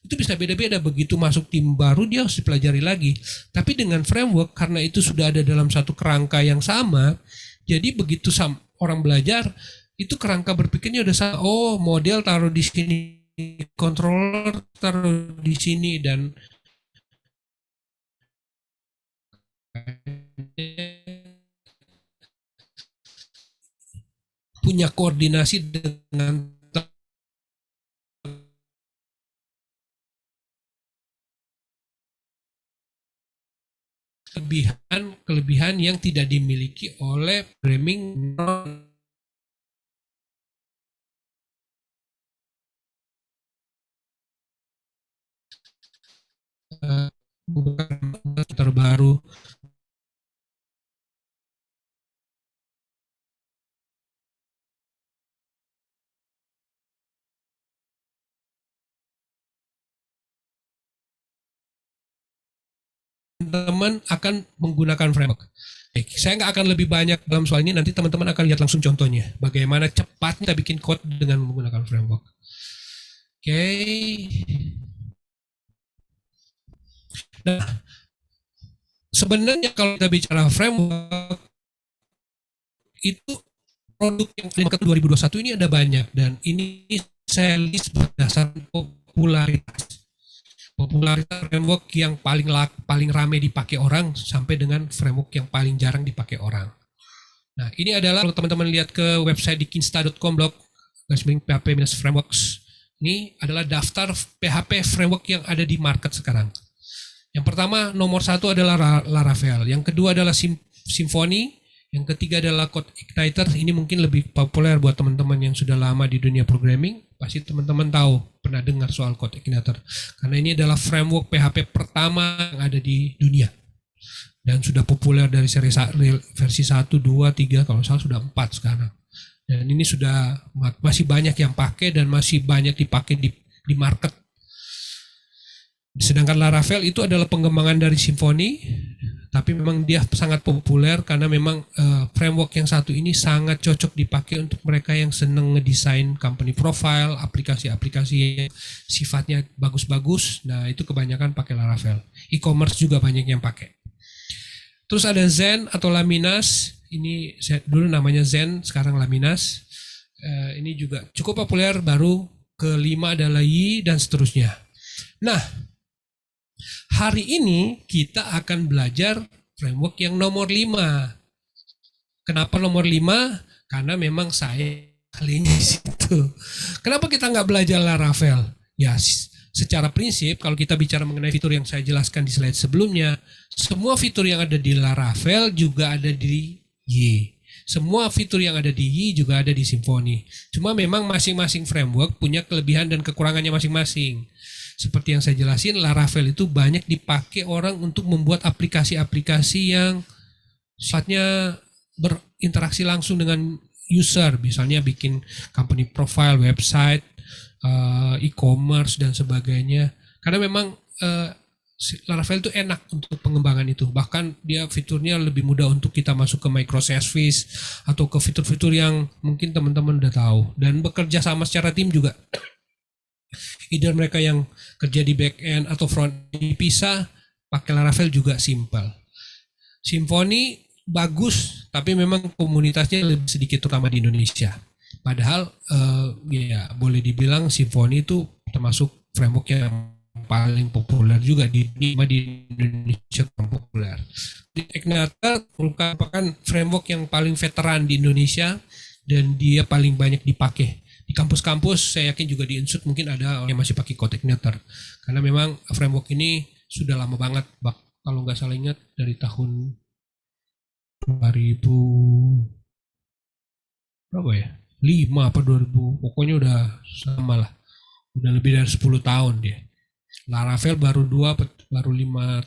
itu bisa beda-beda. Begitu masuk tim baru dia harus dipelajari lagi. Tapi dengan framework, karena itu sudah ada dalam satu kerangka yang sama, jadi begitu orang belajar, itu kerangka berpikirnya udah sama. Oh, model taruh di sini, controller taruh di sini, dan punya koordinasi dengan kelebihan yang tidak dimiliki oleh programming terbaru. Teman-teman akan menggunakan framework. Baik, saya nggak akan lebih banyak dalam soal ini, nanti teman-teman akan lihat langsung contohnya. Bagaimana cepat kita bikin code dengan menggunakan framework. Oke. Nah, sebenarnya kalau kita bicara framework, itu produk yang ke 2021 ini ada banyak, dan ini saya list berdasarkan popularitas framework yang paling ramai dipakai orang sampai dengan framework yang paling jarang dipakai orang. Nah, ini adalah kalau teman-teman lihat ke website di kinsta.com blog PHP frameworks. Ini adalah daftar PHP framework yang ada di market sekarang. Yang pertama, nomor 1 adalah Laravel. Yang kedua adalah Symfony. Yang ketiga adalah CodeIgniter. Ini mungkin lebih populer buat teman-teman yang sudah lama di dunia programming. Pasti teman-teman tahu, pernah dengar soal CodeIgniter. Karena ini adalah framework PHP pertama yang ada di dunia. dan sudah populer dari versi 1, 2, 3, kalau salah sudah 4 sekarang. Dan ini sudah masih banyak yang pakai dan masih banyak dipakai di market. Sedangkan Laravel itu adalah pengembangan dari Symfony, tapi memang dia sangat populer karena memang framework yang satu ini sangat cocok dipakai untuk mereka yang senang ngedesain company profile, aplikasi-aplikasi yang sifatnya bagus-bagus. Nah, itu kebanyakan pakai Laravel. E-commerce juga banyak yang pakai. Terus ada Zen atau Laminas. Ini dulu namanya Zen, sekarang Laminas. Ini juga cukup populer. Baru kelima adalah Yi dan seterusnya. Nah, hari ini kita akan belajar framework yang nomor 5. Kenapa nomor 5? Karena memang saya ahlinya di situ. Kenapa kita nggak belajar Laravel? Ya, secara prinsip kalau kita bicara mengenai fitur yang saya jelaskan di slide sebelumnya, semua fitur yang ada di Laravel juga ada di Y. Semua fitur yang ada di Y juga ada di Symfony. Cuma memang masing-masing framework punya kelebihan dan kekurangannya masing-masing. Seperti yang saya jelasin, Laravel itu banyak dipakai orang untuk membuat aplikasi-aplikasi yang sifatnya berinteraksi langsung dengan user. Misalnya bikin company profile, website, e-commerce, dan sebagainya. Karena memang Laravel itu enak untuk pengembangan itu. Bahkan dia fiturnya lebih mudah untuk kita masuk ke microservice atau ke fitur-fitur yang mungkin teman-teman udah tahu. Dan bekerja sama secara tim juga. Either mereka yang kerja di back end atau front end dipisah, pakai Laravel juga simple. Symfony bagus, tapi memang komunitasnya lebih sedikit terutama di Indonesia. Padahal ya boleh dibilang Symfony itu termasuk framework yang paling populer juga di Indonesia, populer. Igniter merupakan framework yang paling veteran di Indonesia dan dia paling banyak dipakai. Di kampus-kampus saya yakin juga di Insut mungkin ada orang yang masih pakai CodeIgniter. Karena memang framework ini sudah lama banget, kalau nggak salah ingat dari tahun 2000 berapa ya? 5 apa 2000, pokoknya udah sama lah. Udah lebih dari 10 tahun dia. Laravel baru 5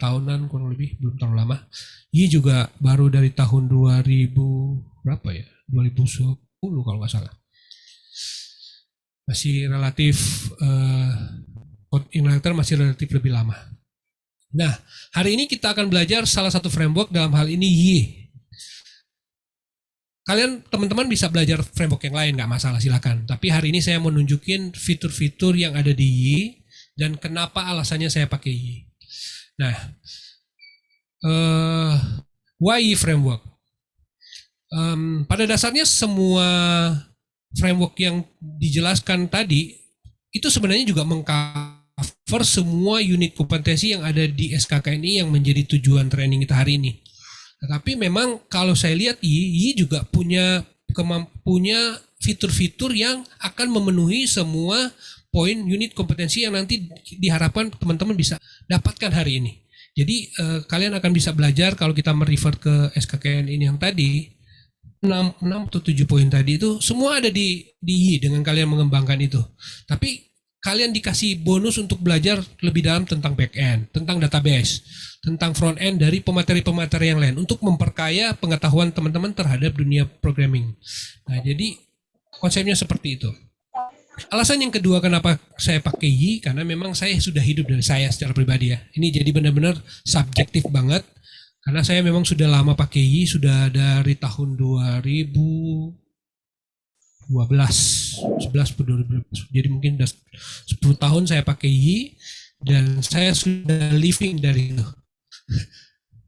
tahunan kurang lebih, belum terlalu lama. Y juga baru dari tahun 2000 berapa ya? 2010 kalau nggak salah. Masih relatif CodeIgniter masih relatif lebih lama. Nah, hari ini kita akan belajar salah satu framework, dalam hal ini Y. Kalian teman-teman bisa belajar framework yang lain, nggak masalah, silakan. Tapi hari ini saya mau nunjukin fitur-fitur yang ada di Y dan kenapa alasannya saya pakai Y. Nah, why Y framework? Pada dasarnya semua framework yang dijelaskan tadi itu sebenarnya juga mengcover semua unit kompetensi yang ada di SKKNI yang menjadi tujuan training kita hari ini. Tetapi memang kalau saya lihat Y juga punya fitur-fitur yang akan memenuhi semua poin unit kompetensi yang nanti diharapkan teman-teman bisa dapatkan hari ini. Jadi kalian akan bisa belajar kalau kita merefer ke SKKN ini yang tadi 6 atau 7 poin tadi itu semua ada di Y dengan kalian mengembangkan itu. Tapi kalian dikasih bonus untuk belajar lebih dalam tentang back end, tentang database, tentang front end dari pemateri-pemateri yang lain untuk memperkaya pengetahuan teman-teman terhadap dunia programming. Nah, jadi konsepnya seperti itu. Alasan yang kedua kenapa saya pakai Y, karena memang saya sudah hidup dari saya secara pribadi ya. Ini jadi benar-benar subjektif banget. Karena saya memang sudah lama pakai Y, sudah dari tahun 2012, 11 atau 2012. Jadi mungkin udah 10 tahun saya pakai Y dan saya sudah living dari itu.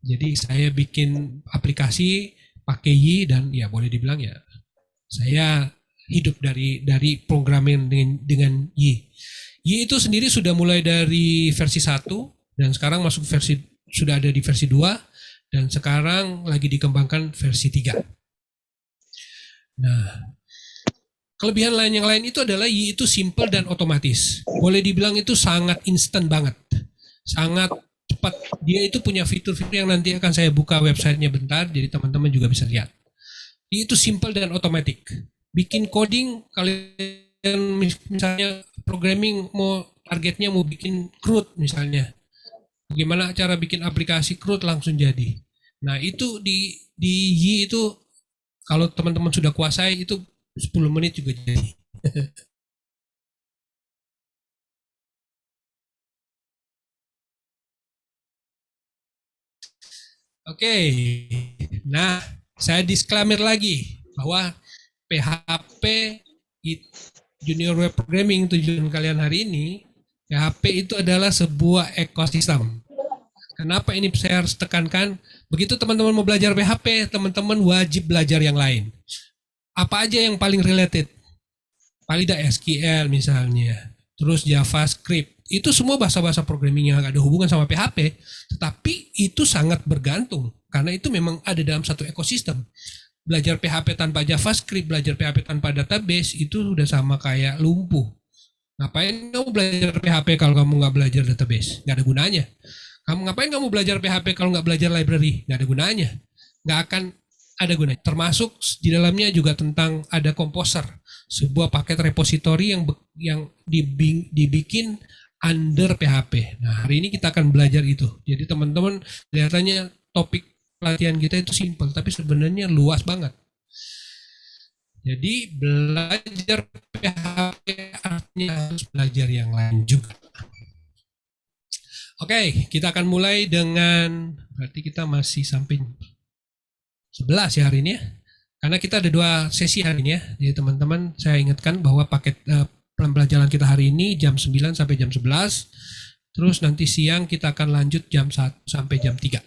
Jadi saya bikin aplikasi pakai Y dan ya boleh dibilang ya saya hidup dari programming dengan Y. Y itu sendiri sudah mulai dari versi 1 dan sekarang sudah ada di versi 2 dan sekarang lagi dikembangkan versi 3. Nah, kelebihan lain yang lain itu adalah Y itu simple dan otomatis. Boleh dibilang itu sangat instan banget. Sangat cepat. Dia itu punya fitur-fitur yang nanti akan saya buka websitenya bentar, jadi teman-teman juga bisa lihat. Y itu simple dan otomatis. Bikin coding, kalian misalnya programming targetnya mau bikin CRUD misalnya. Bagaimana cara bikin aplikasi CRUD langsung jadi. Nah, itu di Y itu kalau teman-teman sudah kuasai itu 10 menit juga jadi. Oke. Nah, saya disclaimer lagi bahwa PHP Junior Web Programming tujuan kalian hari ini, PHP itu adalah sebuah ekosistem. Kenapa ini saya harus tekankan? Begitu teman-teman mau belajar PHP, teman-teman wajib belajar yang lain. Apa aja yang paling related? Paling tidak SQL misalnya, terus JavaScript. Itu semua bahasa-bahasa programming yang ada hubungan sama PHP, tetapi itu sangat bergantung karena itu memang ada dalam satu ekosistem. Belajar PHP tanpa JavaScript, belajar PHP tanpa database itu sudah sama kayak lumpuh. Ngapain kamu belajar PHP kalau kamu nggak belajar database? Nggak ada gunanya. Ngapain kamu belajar PHP kalau nggak belajar library? Nggak ada gunanya. Nggak akan ada gunanya. Termasuk di dalamnya juga tentang ada Composer, sebuah paket repository yang dibikin under PHP. Nah, hari ini kita akan belajar itu. Jadi teman-teman kelihatannya topik pelatihan kita itu simple, tapi sebenarnya luas banget. Jadi belajar PHP artinya harus belajar yang lain juga. Oke, kita akan mulai dengan, berarti kita masih sampai 11 ya hari ini ya. Karena kita ada 2 sesi hari ini ya. Jadi teman-teman saya ingatkan bahwa paket pembelajaran kita hari ini jam 9 sampai jam 11. Terus nanti siang kita akan lanjut jam 1 sampai jam 3.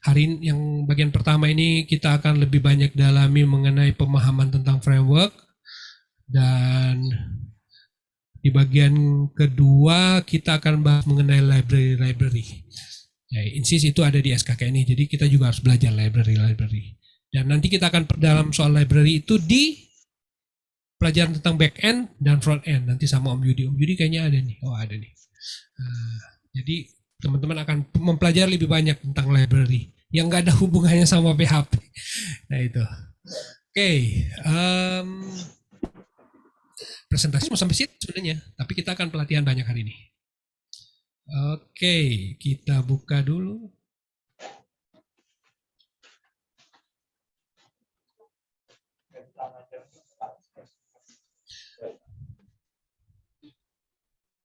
Hari ini yang bagian pertama ini kita akan lebih banyak dalami mengenai pemahaman tentang framework. Dan di bagian kedua kita akan bahas mengenai library. Ya, INSYS itu ada di SKK ini, jadi kita juga harus belajar library. Dan nanti kita akan dalam soal library itu di pelajaran tentang back end dan front end. Nanti sama Om Yudi. Om Yudi kayaknya ada nih. Oh ada nih. Jadi teman-teman akan mempelajari lebih banyak tentang library yang nggak ada hubungannya sama PHP. Nah itu. Oke. Presentasi mau sampai situ sebenarnya, tapi kita akan pelatihan banyak hari ini. Oke, kita buka dulu.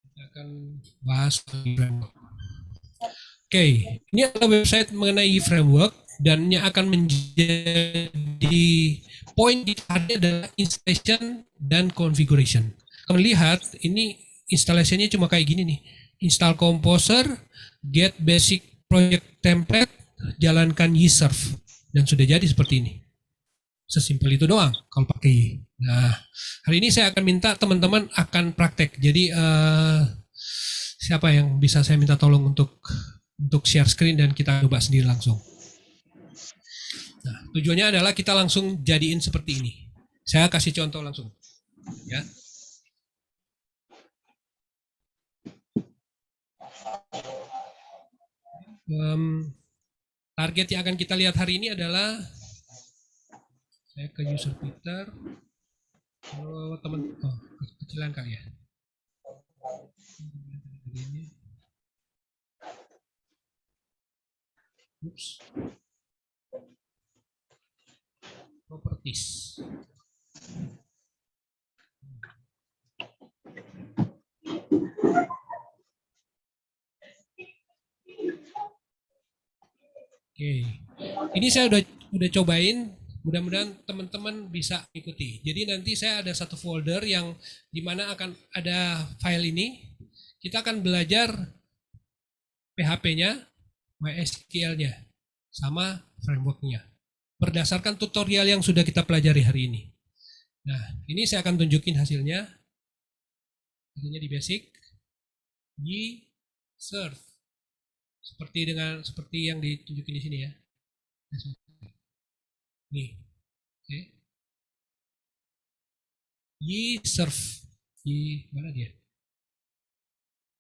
Kita akan bahas framework. Oke, ini adalah website mengenai framework dan yang akan menjadi poin di adalah installation dan configuration. Kamu lihat ini instalasinya cuma kayak gini nih. Install Composer, get basic project template, jalankan YServe dan sudah jadi seperti ini. Sesimpel itu doang kalau pakai Y. Nah, hari ini saya akan minta teman-teman akan praktek. Jadi siapa yang bisa saya minta tolong untuk share screen dan kita coba sendiri langsung. Nah, tujuannya adalah kita langsung jadiin seperti ini. Saya kasih contoh langsung. Ya. Target yang akan kita lihat hari ini adalah saya ke user Twitter. Kecilan kali ya. Oops. Properties. Oke. Ini saya udah cobain. Mudah-mudahan teman-teman bisa ikuti. Jadi nanti saya ada satu folder yang dimana akan ada file ini. Kita akan belajar PHP-nya, MySQL-nya, sama framework-nya. Berdasarkan tutorial yang sudah kita pelajari hari ini. Nah, ini saya akan tunjukin hasilnya. Hasilnya di basic. YServe. Seperti yang ditunjukin di sini ya. Nih. Oke. YServe. Mana dia?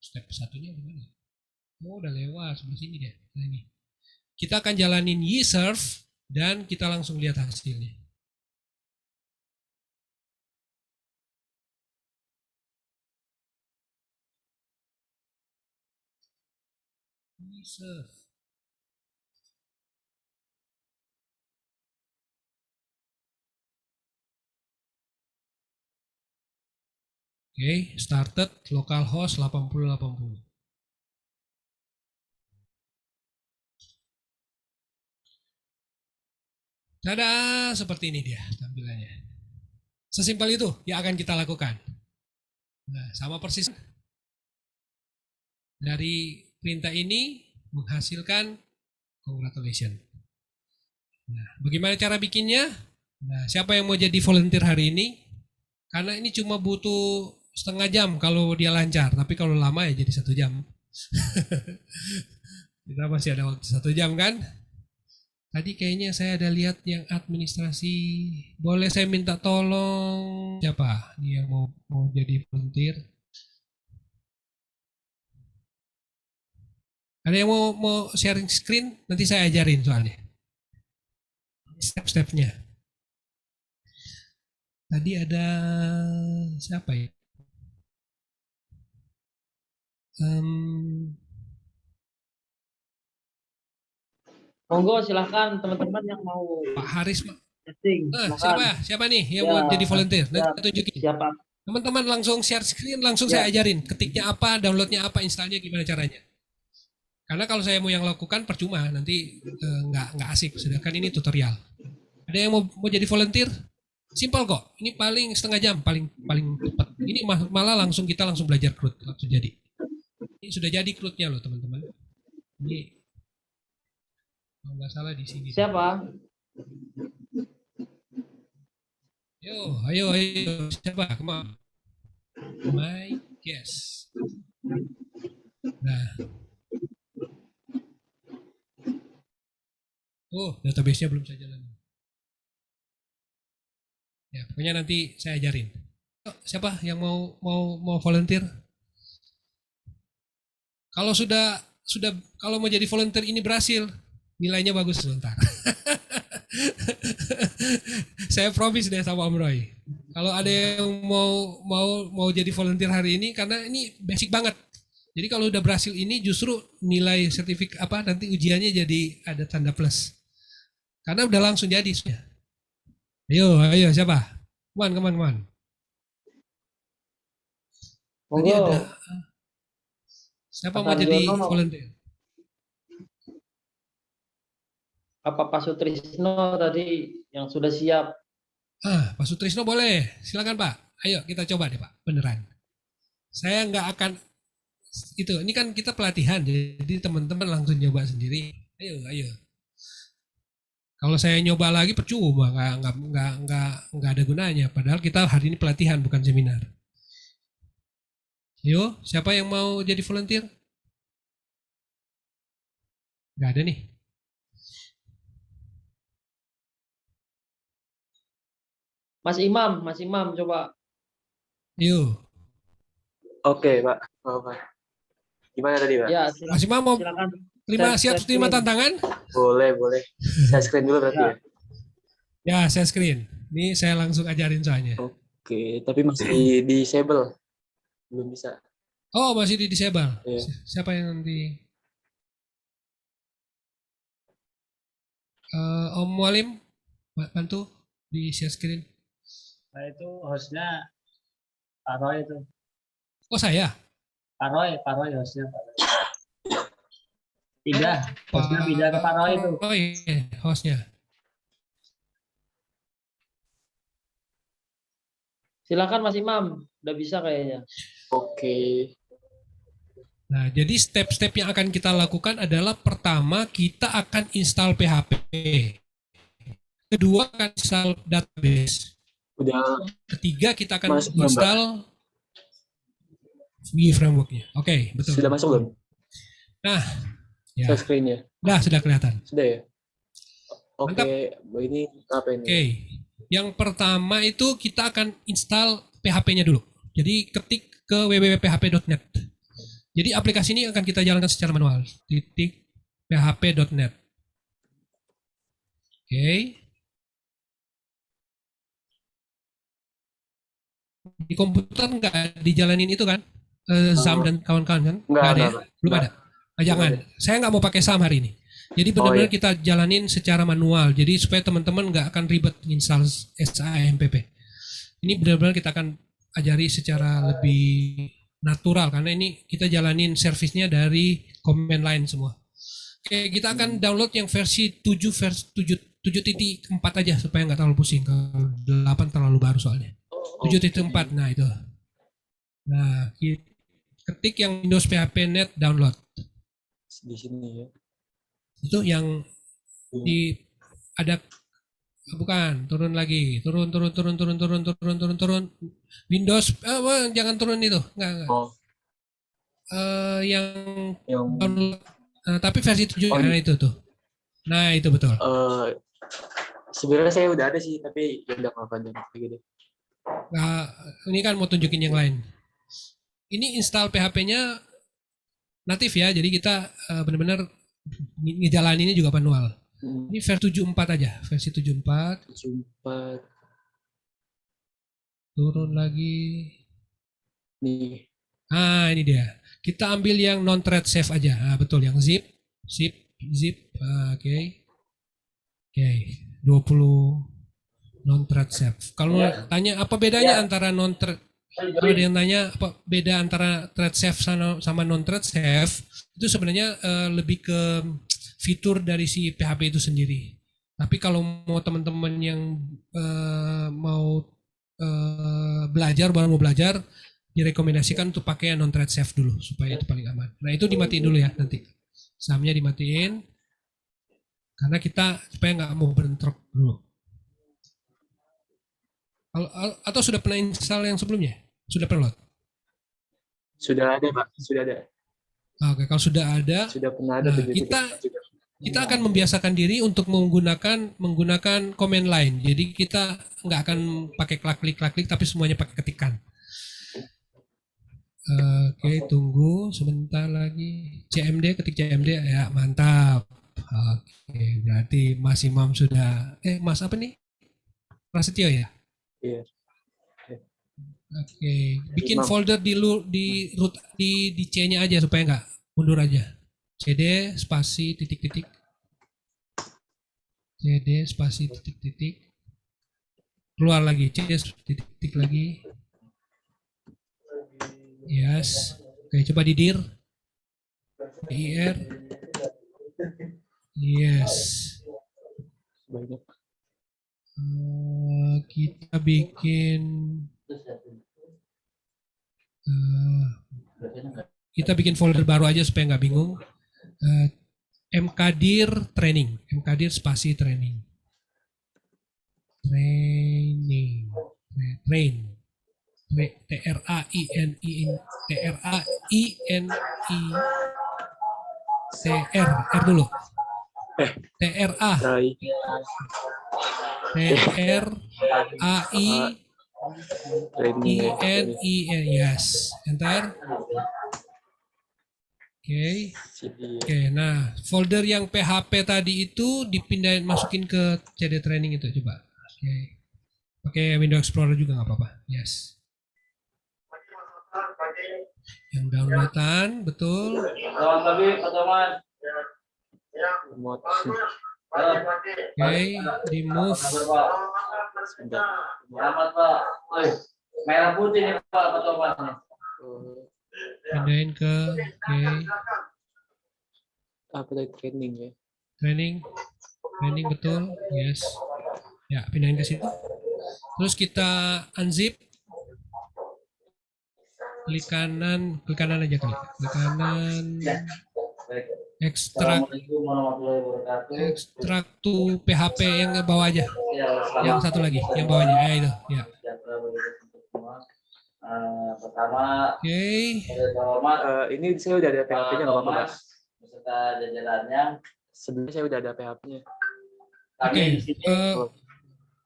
Step satunya di mana? Oh, udah lewat sebelah sini dia. Nah, ini. Kita akan jalanin YServe dan kita langsung lihat hasilnya. YServe. Oke, started localhost 8080. Tada, seperti ini dia tampilannya. Sesimpel itu yang akan kita lakukan. Nah, sama persis dari perintah ini menghasilkan congratulations. Nah, bagaimana cara bikinnya? Nah, siapa yang mau jadi volunteer hari ini? Karena ini cuma butuh setengah jam kalau dia lancar, tapi kalau lama ya jadi 1 jam. Kita masih ada waktu 1 jam kan? Tadi kayaknya saya ada lihat yang administrasi. Boleh saya minta tolong siapa? Dia mau jadi volunteer? Ada yang mau sharing screen? Nanti saya ajarin soalnya. Step-stepnya. Tadi ada siapa ya? Monggo silahkan teman-teman yang mau Pak Haris. testing. Siapa nih yang mau jadi volunteer? Nanti tunjukin. Siapa? Teman-teman langsung share screen, langsung saya ajarin. Ketiknya apa, downloadnya apa, installnya gimana caranya. Karena kalau saya mau yang lakukan percuma, nanti nggak asik. Sedangkan ini tutorial. Ada yang mau jadi volunteer? Simpel kok. Ini paling setengah jam, paling cepat. Ini malah kita langsung belajar CRUD langsung jadi. Ini sudah jadi CRUD-nya loh teman-teman. Ini kalau nggak salah di sini. Siapa? Ayo. Siapa? Come on. My guess. Nah. Database-nya belum saya jalan. Ya, pokoknya nanti saya ajarin. Siapa yang mau volunteer? Kalau kalau mau jadi volunteer ini berhasil, nilainya bagus sebentar. Saya promise deh sama Om Roy. Kalau ada yang mau jadi volunteer hari ini, karena ini basic banget. Jadi kalau udah berhasil ini justru nilai sertifikat nanti ujiannya jadi ada tanda plus. Karena udah langsung jadi. Ayo siapa? Come on. Tadi ada siapa mau jadi volunteer? Apa Pak Sutrisno tadi yang sudah siap? Pak Sutrisno boleh. Silakan Pak. Ayo kita coba deh Pak. Beneran. Saya nggak akan itu. Ini kan kita pelatihan, jadi teman-teman langsung nyoba sendiri. Ayo. Kalau saya nyoba lagi percuma, nggak ada gunanya. Padahal kita hari ini pelatihan bukan seminar. Ayo, siapa yang mau jadi volunteer? Nggak ada nih. Mas Imam coba. Yuk. Oke, Pak. Gimana tadi, Pak? Ya, Mas Imam mau siap terima tantangan? Boleh. Saya screen dulu berarti ya. Ya, saya screen. Ini saya langsung ajarin soalnya. Oke, tapi masih disable. Belum bisa. Oh, masih di disable. Iya. Siapa yang nanti? Om Walim, bantu di share screen. Nah, itu hostnya Pak Roy itu. Oh, saya? Pak Roy hostnya Pak Roy. Hostnya pindah ke Pak Roy itu. Oh iya, hostnya. Silakan Mas Imam, udah bisa kayaknya. Oke. Nah, jadi step-step yang akan kita lakukan adalah pertama kita akan install PHP. Kedua akan install database. Udah. Ketiga kita akan install Vue framework-nya. Oke, betul. Sudah masuk belum? Nah, ya. Share screen-nya. Sudah kelihatan. Sudah ya? Oke, Mantap. Ini apa ini? Oke. Yang pertama itu kita akan install PHP-nya dulu. Jadi ketik ke www.php.net. Jadi aplikasi ini akan kita jalankan secara manual. .php.net. Oke. Di komputer nggak dijalanin itu kan? SAM dan kawan-kawan kan? Nggak ada ya? Belum ada? Jangan. Saya nggak mau pakai SAM hari ini. Jadi benar-benar kita jalanin secara manual. Jadi supaya teman-teman nggak akan ribet install SAMPP. Ini benar-benar kita akan ajari secara lebih natural karena ini kita jalanin servisnya dari command line semua. Oke, kita akan download yang versi 7.4 aja supaya nggak terlalu pusing. Kalau 8 terlalu baru soalnya. 7.4, nah itu. Nah, ketik yang Windows PHP Net download. Di sini ya. Itu yang di ada bukan, turun lagi. Turun. Windows jangan turun itu. Enggak. Oh, Yang yang download tapi versi 7 Oh, nah itu tuh. Nah, itu betul. sebenarnya saya udah ada sih, tapi ya udah apa gitu. Nah, ini kan mau tunjukin yang lain. Ini install PHP-nya natif ya, jadi kita benar-benar ngejalaninnya juga manual. Ini versi 74 aja, versi 74. 74 Turun lagi. nih. Ah, ini dia. Kita ambil yang non-thread safe aja. Ah, betul, yang zip. Oke. Oke, 20 non-thread safe. Kalau tanya apa bedanya antara non-thread, kalau ada yang tanya apa beda antara thread safe sama non-thread safe, itu sebenarnya lebih ke fitur dari si PHP itu sendiri. Tapi kalau mau teman-teman yang mau baru mau belajar, direkomendasikan untuk pakai non-thread safe dulu supaya itu paling aman. Nah, itu dimatiin dulu ya nanti. Sahamnya dimatiin karena kita supaya nggak mau bentrok dulu. Atau sudah pernah install yang sebelumnya? Sudah pernah load? Sudah ada, Pak. Sudah ada. Oke, kalau sudah ada, Sudah pernah ada. nah, kita akan membiasakan diri untuk menggunakan command line. Jadi kita nggak akan pakai klik, tapi semuanya pakai ketikan. Oke, tunggu sebentar lagi. Ketik CMD ya, mantap. Oke, berarti Mas Imam sudah. Mas apa nih? Prasetyo ya? Iya. Oke, bikin Imam. folder di root di C-nya aja supaya nggak mundur aja. CD spasi titik-titik. CD spasi titik-titik. Keluar lagi, CD titik-titik lagi. Yes. Oke, coba di dir. dir. Yes. Banyak. Kita bikin folder baru aja supaya nggak bingung. mkdir training, mkdir spasi training, R dulu. TRAININ, yes, enter. Oke, nah folder yang PHP tadi itu dipindahin, masukin ke CD training itu coba. Oke, pakai Windows Explorer juga nggak apa-apa. Yes. Yang downloadan, betul. Oke, di move. Selamat Pak. Merah putih nih Pak pedomannya. Pindahin ke apa tadi training ya? Training betul, yes. Ya, pindahin ke situ. Terus kita unzip. Klik kanan aja klik. Klik kanan. Ekstrak to PHP yang ke bawah aja. Yang satu lagi, yang bawahnya. Itu, ya. Pertama, ini saya udah ada PHP-nya nggak apa-apa, Mas? Beserta jajarannya. Sebenarnya saya udah ada PHP-nya. Oke.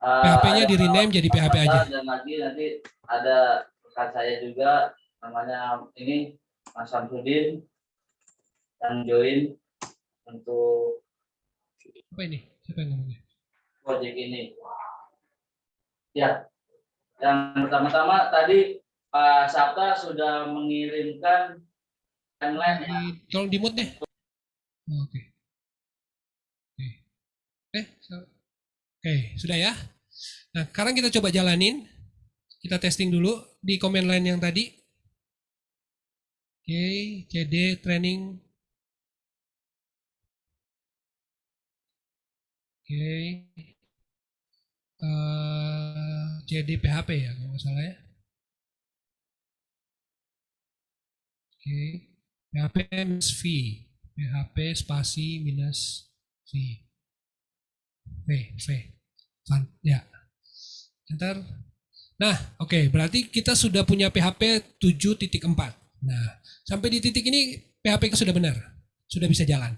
PHP-nya di rename jadi PHP aja. Dan lagi nanti ada rekan saya juga namanya ini Mas Samsudin yang join untuk apa ini? Siapa yang ngomongnya? Proyek ini. Ya, yang pertama-tama tadi Pak Sabta sudah mengirimkan timeline ya. Tolong di mute deh. Oke. Oke, sudah ya. Nah, sekarang kita coba jalanin Kita testing dulu di command line yang tadi. Oke, cd training. Oke. Cd php ya kalau nggak salah ya. Oke. PHP minus V. PHP spasi minus V. V. Fun. Ya. Enter. Nah, oke, berarti kita sudah punya PHP 7.4. Nah, sampai di titik ini PHP sudah benar, sudah bisa jalan.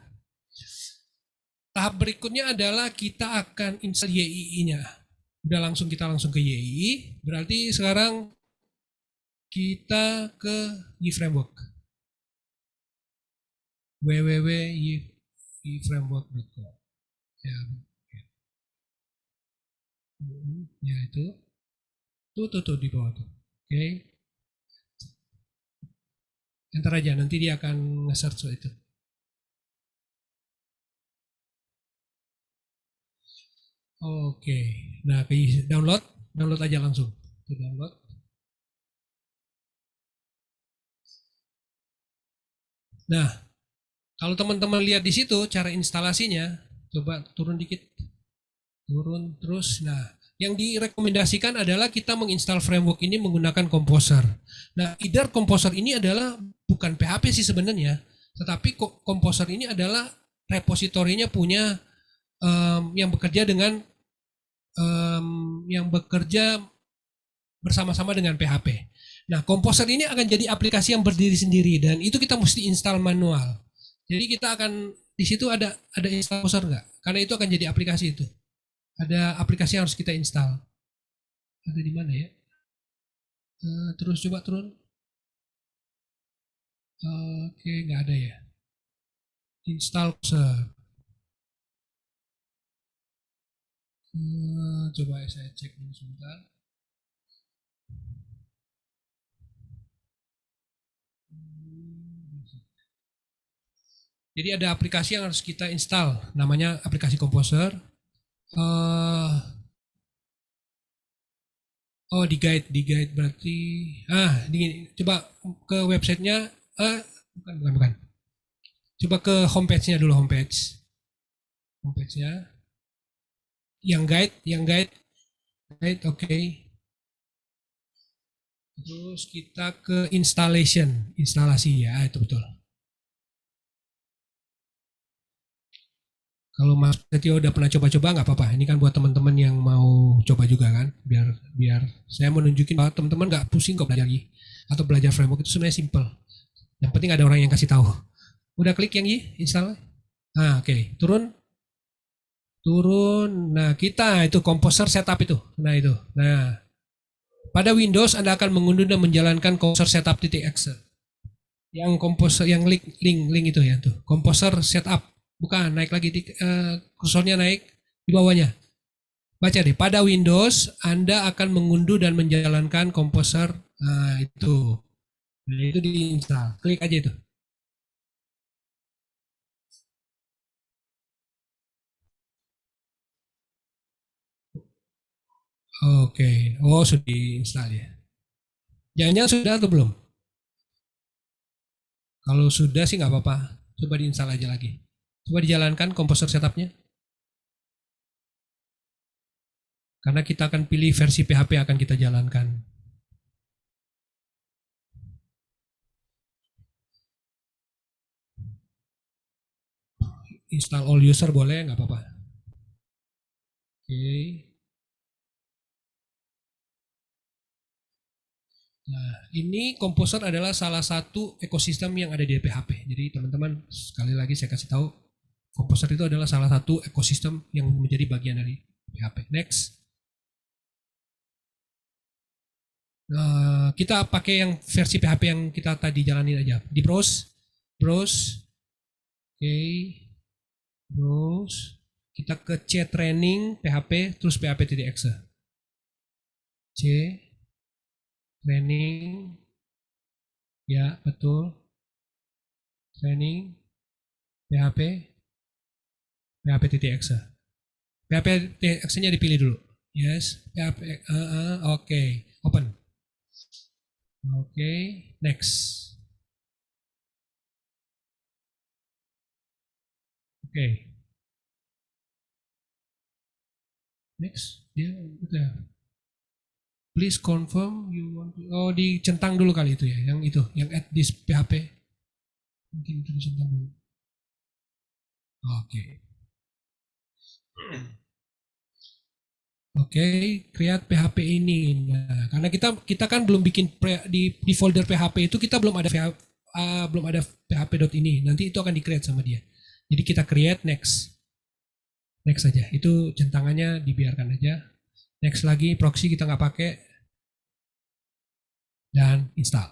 Tahap berikutnya adalah kita akan install YII-nya. Udah kita langsung ke YII, berarti sekarang kita ke YFramework. www.yframework.com. Ya itu. Tuh di bawah tuh. Oke. Enter aja, nanti dia akan nge-search soal itu. Oke. Nah, download aja langsung. Itu download. Nah, kalau teman-teman lihat di situ cara instalasinya, coba turun dikit. Turun terus. Nah, yang direkomendasikan adalah kita menginstal framework ini menggunakan Composer. Nah, either Composer ini adalah bukan PHP sih sebenarnya, tetapi Composer ini adalah repositorinya punya yang bekerja dengan yang bekerja bersama-sama dengan PHP. Nah, Composer ini akan jadi aplikasi yang berdiri sendiri dan itu kita mesti install manual. Jadi kita akan di situ ada install Composer nggak? Karena itu akan jadi aplikasi itu. Ada aplikasi yang harus kita install. Ada di mana ya? Terus coba turun. Oke, nggak ada ya. Install Composer. Coba saya cek dulu sebentar. Jadi ada aplikasi yang harus kita install, namanya aplikasi Composer. Di guide berarti. Coba ke websitenya. Bukan. Coba ke homepage-nya dulu, homepage-nya. Yang guide, oke. Terus kita ke instalasi ya, itu betul. Kalau Mas Setio udah pernah coba-coba nggak apa-apa. Ini kan buat teman-teman yang mau coba juga kan, biar saya mau nunjukin bahwa teman-teman nggak pusing kok belajar lagi atau belajar framework itu sebenarnya simple. Yang penting ada orang yang kasih tahu. Udah klik yang install. Nah, oke. Turun. Nah, kita itu Composer setup itu. Nah, pada Windows Anda akan mengunduh dan menjalankan Composer setup.exe. Yang Composer, yang link itu ya tuh. Composer setup. Bukan, naik lagi kursornya naik di bawahnya. Baca deh, pada Windows Anda akan mengunduh dan menjalankan Composer. Nah, itu. Nah, itu diinstal. Klik aja itu. Oke. Oh, sudah diinstal ya. Jangan-jangan sudah atau belum? Kalau sudah sih nggak apa-apa. Coba diinstal aja lagi. Coba dijalankan Composer setupnya. Karena kita akan pilih versi PHP yang akan kita jalankan. Install all user boleh, nggak apa-apa. Oke. Nah, ini Composer adalah salah satu ekosistem yang ada di PHP. Jadi teman-teman, sekali lagi saya kasih tahu, Composer itu adalah salah satu ekosistem yang menjadi bagian dari PHP. Next. Kita pakai yang versi PHP yang kita tadi jalanin aja. Di browse. Oke. Browse. Kita ke C training PHP, terus php.exe. C training. Ya, betul. Training php.exe. php.exe-nya dipilih dulu. Yes, PHP. Oke. Open. Oke, next. Oke. Next, dia udah. Please confirm you want to. Oh, dicentang dulu kali itu ya, yang add this PHP. Mungkin itu dicentang dulu. Oke. Oke, create PHP ini. Nah, karena kita kan belum bikin di folder PHP itu kita belum ada php.ini. Nanti itu akan di-create sama dia. Jadi kita create next. Next saja. Itu centangannya dibiarkan aja. Next lagi, proxy kita nggak pakai. Dan install.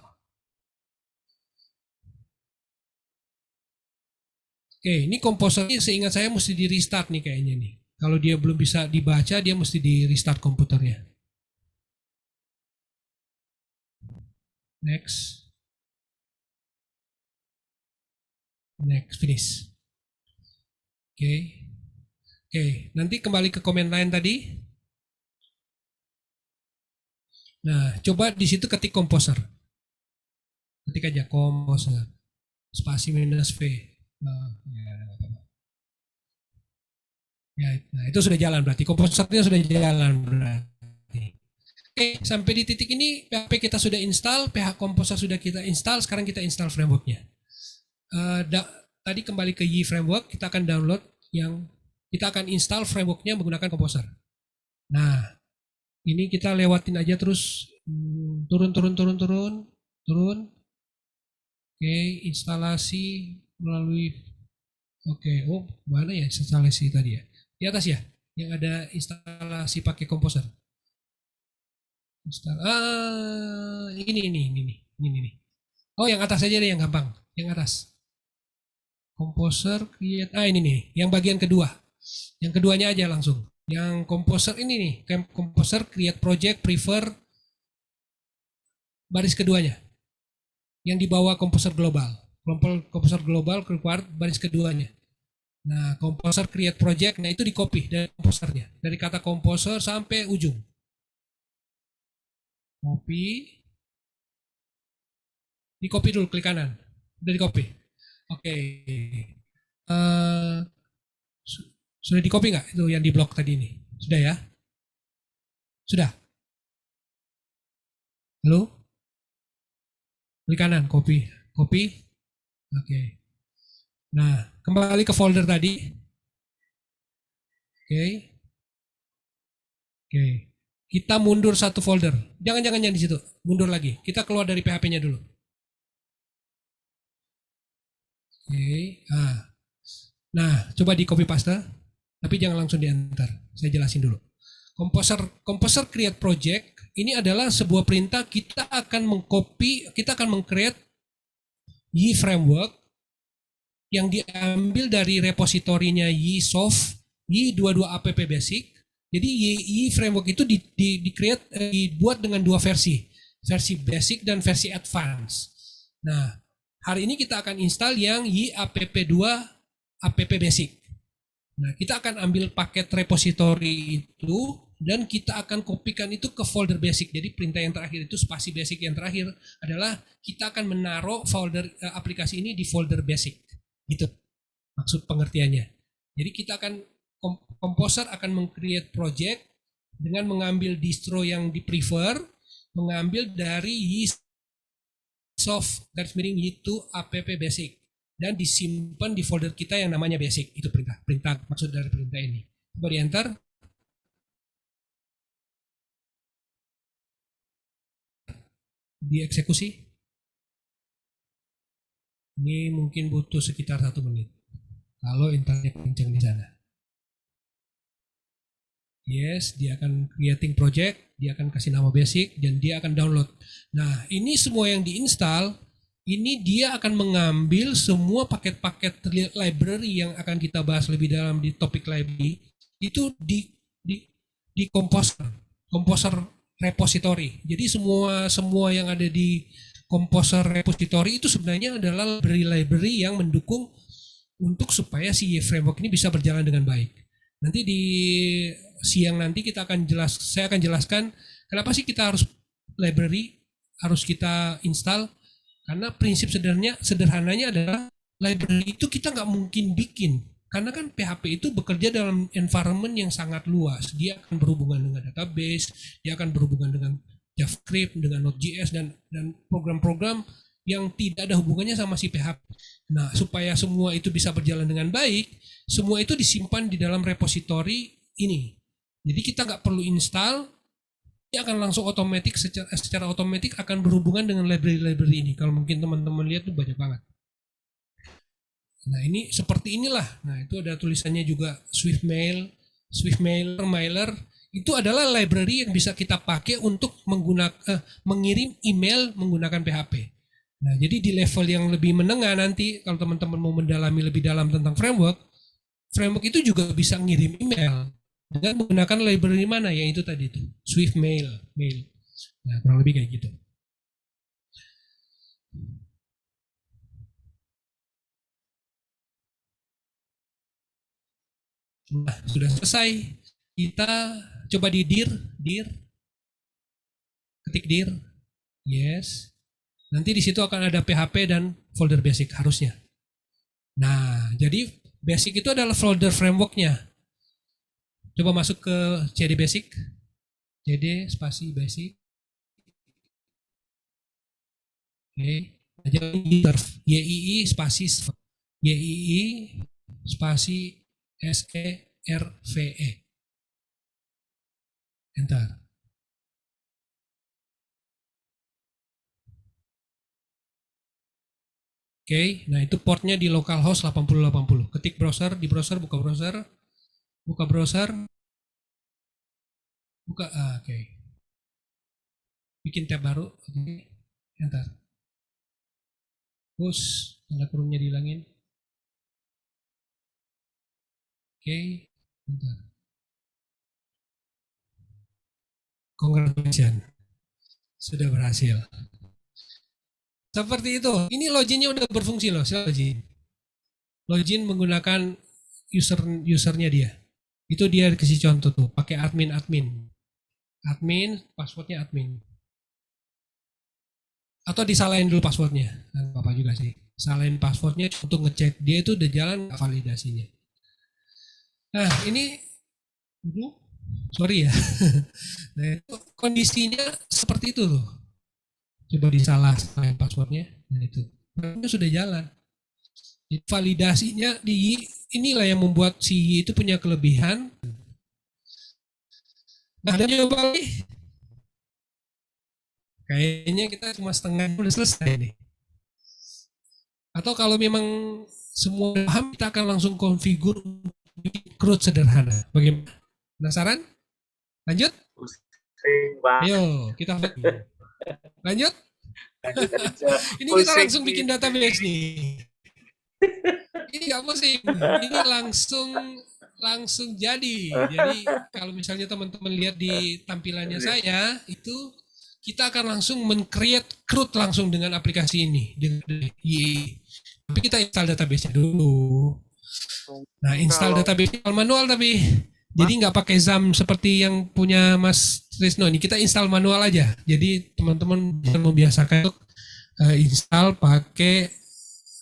Oke, ini komposernya seingat saya mesti di restart nih kayaknya nih. Kalau dia belum bisa dibaca, dia mesti di restart komputernya. Next. Next, finish. Oke. Oke, nanti kembali ke command line tadi. Nah, coba di situ ketik composer. Ketik aja composer. Spasi minus V. Nah, itu sudah jalan berarti. Komposernya sudah jalan berarti. Oke, sampai di titik ini PHP kita sudah install, PH Composer sudah kita install, sekarang kita install frameworknya. Tadi kembali ke Y framework, kita akan download kita akan install frameworknya menggunakan Composer. Nah, ini kita lewatin aja terus, turun. Oke, instalasi melalui, oh mana ya instalasi tadi ya? Di atas ya, yang ada instalasi pakai Composer. Ini. Oh, yang atas aja deh yang gampang, yang atas. Composer create, ini nih, yang bagian kedua. Yang keduanya aja langsung. Yang Composer ini nih, Composer create project prefer baris keduanya. Yang di bawah Composer global. Composer global required baris keduanya. Nah, Composer create project, nah itu di copy dari Composernya, dari kata Composer sampai ujung. Copy. Di copy dulu, klik kanan. Udah di copy. Oke. Sudah di copy nggak itu yang di blok tadi ini? Sudah ya? Sudah. Halo? Klik kanan, copy. Oke. Nah, kembali ke folder tadi. Oke. Kita mundur satu folder. Jangan yang di situ. Mundur lagi. Kita keluar dari PHP-nya dulu. Oke. Nah, coba di copy paste. Tapi jangan langsung di enter. Saya jelasin dulu. Composer create project ini adalah sebuah perintah. Kita akan meng-create Y framework yang diambil dari repositorinya YSoft Y22 app basic. Jadi Y framework itu dibuat dengan dua versi basic dan versi advance. Nah, hari ini kita akan install yang YAPP2 app basic. Nah, kita akan ambil paket repository itu dan kita akan kopikan itu ke folder basic. Jadi perintah yang terakhir itu spasi basic yang terakhir adalah kita akan menaruh folder aplikasi ini di folder basic. Gitu maksud pengertiannya. Jadi kita akan Composer akan meng-create project dengan mengambil distro yang di-prefer, mengambil dari YSoft Y2 app basic dan disimpan di folder kita yang namanya basic. Itu perintah maksud dari perintah ini. Coba di enter. Dieksekusi. Ini mungkin butuh sekitar 1 menit. Kalau internet kencang di sana. Yes, dia akan creating project, dia akan kasih nama basic, dan dia akan download. Nah, ini semua yang diinstal, ini dia akan mengambil semua paket-paket library yang akan kita bahas lebih dalam di topik library, itu di Composer repository. Jadi semua yang ada di Composer repository itu sebenarnya adalah library yang mendukung untuk supaya si framework ini bisa berjalan dengan baik. Nanti di siang nanti saya akan jelaskan kenapa sih kita harus library harus kita install? Karena prinsip sederhananya adalah library itu kita nggak mungkin bikin. Karena kan PHP itu bekerja dalam environment yang sangat luas. Dia akan berhubungan dengan database, dia akan berhubungan dengan JavaScript, dengan Node.js, dan program-program yang tidak ada hubungannya sama si PHP. Nah, supaya semua itu bisa berjalan dengan baik, semua itu disimpan di dalam repository ini. Jadi kita nggak perlu install, dia akan langsung secara otomatis akan berhubungan dengan library-library ini. Kalau mungkin teman-teman lihat tuh banyak banget. Nah, ini seperti inilah. Nah, itu ada tulisannya juga Swiftmailer itu adalah library yang bisa kita pakai untuk mengirim email menggunakan PHP. Nah, jadi di level yang lebih menengah nanti kalau teman-teman mau mendalami lebih dalam tentang framework itu juga bisa ngirim email dengan menggunakan library mana yang itu tadi itu Swiftmail. Nah, kurang lebih kayak gitu. Nah, sudah selesai. Kita coba di dir, ketik dir, yes. Nanti di situ akan ada PHP dan folder basic harusnya. Nah, jadi basic itu adalah folder frameworknya. Coba masuk ke CD basic, CD spasi basic. Oke, aja YII spasi SERVE. Enter. Oke, nah itu portnya di localhost 8080. Ketik browser, di browser, buka browser. Oke. Bikin tab baru, oke. Enter. Push, tanda kurungnya dihilangin. Oke, enter. Congratulations, sudah berhasil. Seperti itu. Ini loginnya udah berfungsi loh, login. Login menggunakan usernya dia. Itu dia kasih contoh tuh, pakai admin, passwordnya admin. Atau disalahin dulu passwordnya, apa juga sih. Salahin passwordnya untuk ngecek dia itu udah jalan nggak validasinya. Nah ini, sorry ya. Nah itu kondisinya seperti itu loh. Coba disalahin passwordnya, nah itu sudah jalan. Validasinya inilah yang membuat si itu punya kelebihan. Nah, ada coba nih. Kayaknya kita cuma setengah udah selesai nih. Atau kalau memang semua paham, kita akan langsung konfigur CRUD sederhana. Bagaimana? Penasaran? Lanjut? Ayo, kita lanjut. Ini kita langsung bikin database nih. Ini nggak pusing. Ini langsung jadi. Jadi kalau misalnya teman-teman lihat di tampilannya saya, itu kita akan langsung men-create CRUD langsung dengan aplikasi ini. Tapi kita install database-nya dulu. Nah, install database manual tapi. Jadi nggak pakai XAMPP seperti yang punya Mas Trisno. Ini kita install manual aja. Jadi teman-teman bisa membiasakan untuk install pakai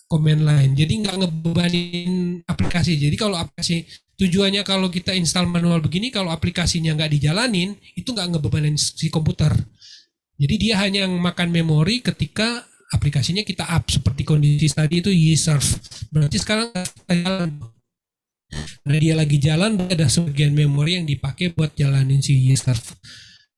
command line. Jadi nggak ngebebanin aplikasi. Jadi kalau aplikasi tujuannya kalau kita install manual begini, kalau aplikasinya nggak dijalanin, itu nggak ngebebanin si komputer. Jadi dia hanya makan memori ketika aplikasinya kita up. Seperti kondisi tadi itu YServe. Berarti sekarang jalan. Nah dia lagi jalan, ada sebagian memori yang dipakai buat jalanin si YServe.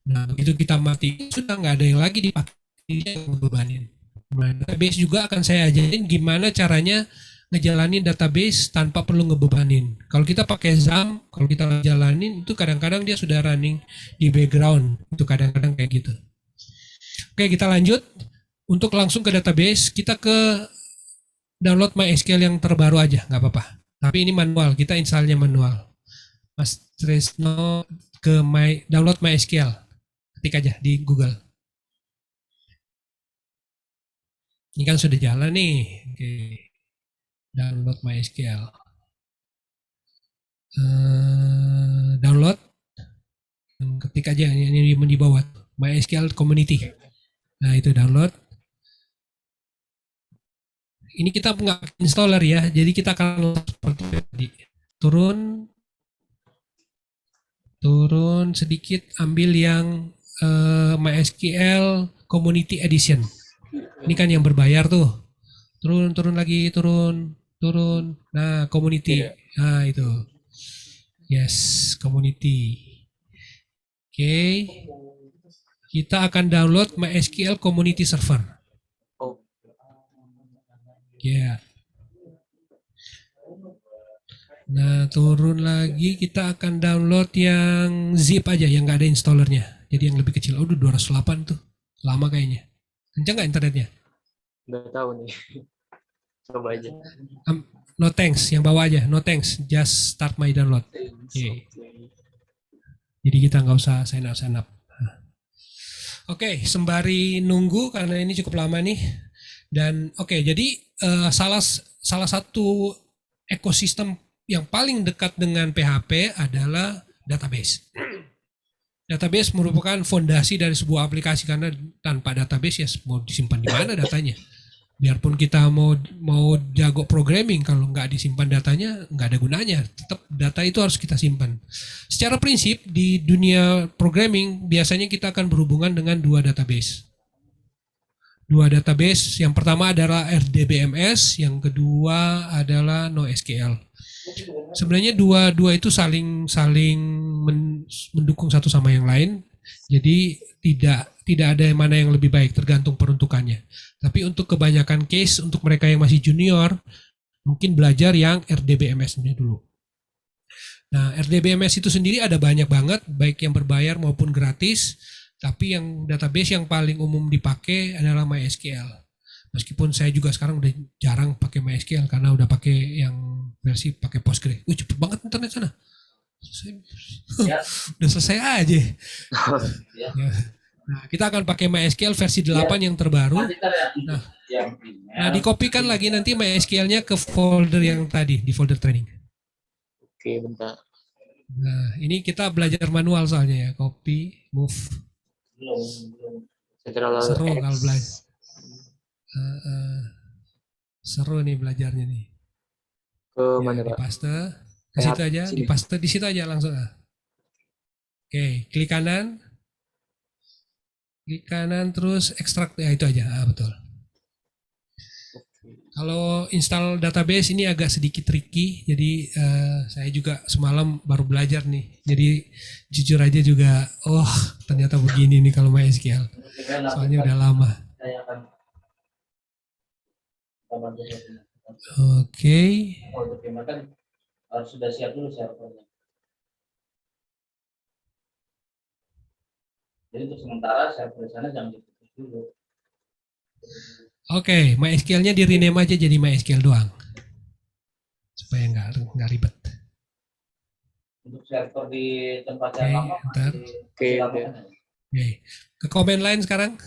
Nah begitu kita mati, sudah nggak ada yang lagi dipakai, dia ngebebanin. Nah, database juga akan saya ajarin gimana caranya ngejalanin database tanpa perlu ngebebanin. Kalau kita pakai XAMPP, kalau kita jalanin itu kadang-kadang dia sudah running di background. Itu kadang-kadang kayak gitu. Oke, kita lanjut. Untuk langsung ke database, kita ke download MySQL yang terbaru aja, nggak apa-apa. Tapi ini manual, kita installnya manual. Mas Trisno ke download MySQL. Ketik aja di Google. Ini kan sudah jalan nih. Oke. Download MySQL. Download. Ketik aja ini di bawah MySQL Community. Nah, itu download. Ini kita nggak installer ya, jadi kita akan seperti tadi. Turun sedikit, ambil yang MySQL Community Edition. Ini kan yang berbayar tuh. Turun lagi, turun. Nah, community. Nah, itu. Yes, community. Oke. Kita akan download MySQL Community Server. Oh, Ya. Nah, turun lagi kita akan download yang zip aja, yang nggak ada installernya. Jadi yang lebih kecil. Oh, 208 tuh. Lama kayaknya. Kencang nggak internetnya? nggak tahu nih. Coba aja. No thanks, yang bawah aja. No thanks, just start my download. Oke. Jadi kita nggak usah sign up. Oke, sembari nunggu karena ini cukup lama nih. Dan jadi salah satu ekosistem yang paling dekat dengan PHP adalah database. Database merupakan fondasi dari sebuah aplikasi karena tanpa database ya mau disimpan di mana datanya. Biarpun kita mau jago programming, kalau nggak disimpan datanya nggak ada gunanya. Tetap data itu harus kita simpan. Secara prinsip di dunia programming biasanya kita akan berhubungan dengan dua database. Yang pertama adalah RDBMS, yang kedua adalah NoSQL. Sebenarnya dua itu saling mendukung satu sama yang lain. Jadi tidak ada yang mana yang lebih baik, tergantung peruntukannya. Tapi untuk kebanyakan case, untuk mereka yang masih junior, mungkin belajar yang RDBMS-nya dulu. Nah, RDBMS itu sendiri ada banyak banget, baik yang berbayar maupun gratis. Tapi yang database yang paling umum dipakai adalah MySQL. Meskipun saya juga sekarang udah jarang pakai MySQL karena udah pakai yang versi pakai Postgre. Cepet banget internet sana. Udah selesai aja. Ya. Nah, kita akan pakai MySQL versi 8 yang terbaru. Nah, dikopikan lagi nanti MySQL-nya ke folder yang tadi, di folder training. Oke, bentar. Nah, ini kita belajar manual soalnya ya. Copy, move. Seru kalau belajar. Seru nih belajarnya nih. Ke mana, Pak? Dipaste. Ke situ aja, dipaste di situ aja langsung. Oke, klik kanan. Terus ekstrak, ya itu aja, betul. Kalau install database ini agak sedikit tricky, jadi saya juga semalam baru belajar nih. Jadi jujur aja juga, ternyata begini nih kalau MySQL. Soalnya udah lama. Oke. Harus sudah siap dulu servernya. Jadi untuk sementara server di sana jangan diputus dulu. Oke, MySQL-nya di rename aja jadi MySQL doang. Supaya nggak ribet. Untuk server di tempat yang lama Oke. Ke command line sekarang.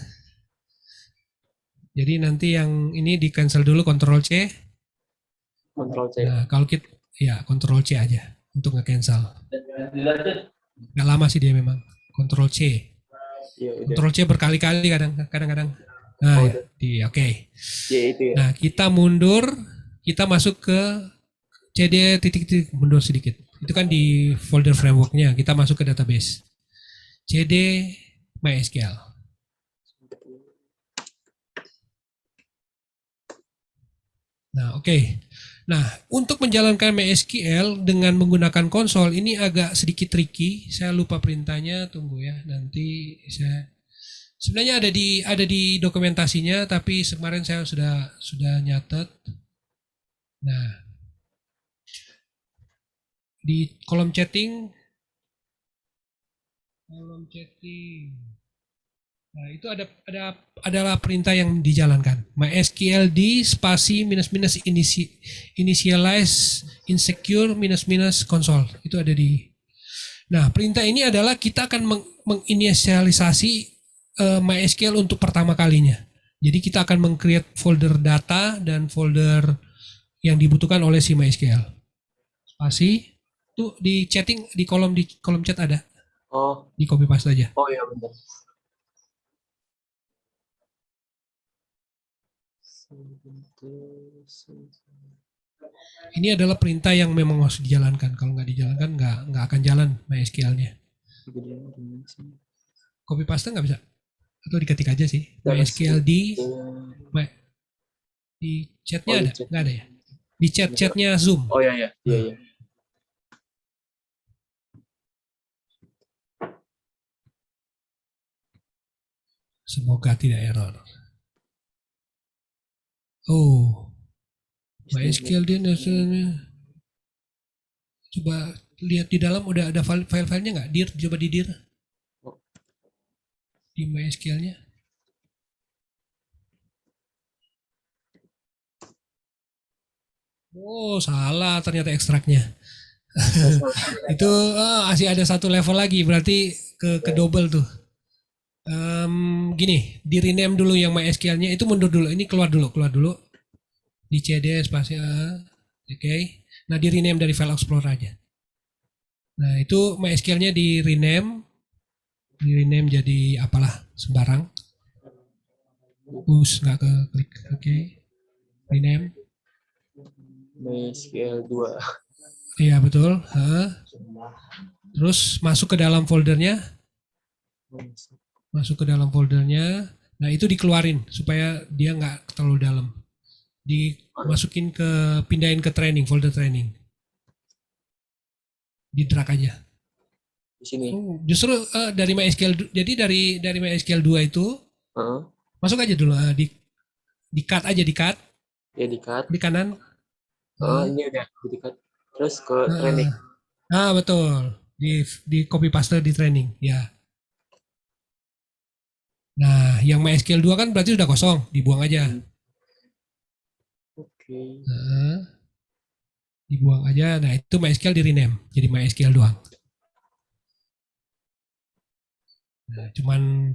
Jadi nanti yang ini di cancel dulu, Ctrl C. Nah, kalau kita Ctrl C aja untuk nge-cancel. Nggak lama sih dia memang. Ctrl C. Ctrl C berkali-kali kadang-kadang. Nah, oke. Ya. Nah, kita mundur, kita masuk ke CD titik-titik, mundur sedikit. Itu kan di folder frameworknya, kita masuk ke database. CD MySQL. Nah, oke. Nah, untuk menjalankan MySQL dengan menggunakan konsol ini agak sedikit tricky. Saya lupa perintahnya, tunggu ya. Nanti saya sebenarnya ada di dokumentasinya, tapi kemarin saya sudah nyatet. Nah, di kolom chatting. Nah, itu adalah perintah yang dijalankan. MySQL di spasi minus initialize insecure minus console. Itu ada di. Nah, perintah ini adalah kita akan menginisialisasi MySQL untuk pertama kalinya. Jadi kita akan meng-create folder data dan folder yang dibutuhkan oleh si MySQL. Spasi itu di chatting di kolom chat ada. Di copy paste aja. Oh iya benar. Ini adalah perintah yang memang harus dijalankan. Kalau nggak dijalankan, nggak akan jalan MySQL-nya. Copy paste nggak bisa? Atau diketik aja sih. MySQL di chatnya ada? Nggak ada ya? Di chatnya Zoom. Oh iya. Semoga tidak error. Oh, MySQL dia coba lihat di dalam udah ada file-filenya nggak? Dir, coba di dir. Di MySQL-nya. Oh, salah ternyata ekstraknya. Itu masih ada satu level lagi, berarti ke double tuh. Gini, di rename dulu yang MySQL-nya, itu mundur dulu, ini keluar dulu, di CD spasi oke. Nah, di rename dari file explorer aja. Nah, itu MySQL-nya di rename jadi apalah sembarang. Nggak ke klik, oke. Rename. MySQL 2. Iya betul. Terus masuk ke dalam foldernya. Nah, itu dikeluarin supaya dia nggak terlalu dalam. Pindahin ke training, folder training. Di drag aja. Di sini. Justru dari MySQL, jadi dari MySQL 2 itu masuk aja dulu, di cut aja, di cut. Ya di cut. Di kanan. Ini udah di cut. Terus ke training. Betul. Di copy paste di training, ya. Nah, yang MySQL 2 kan berarti sudah kosong, dibuang aja. Oke. Dibuang aja. Nah, itu MySQL di rename jadi MySQL doang. Nah,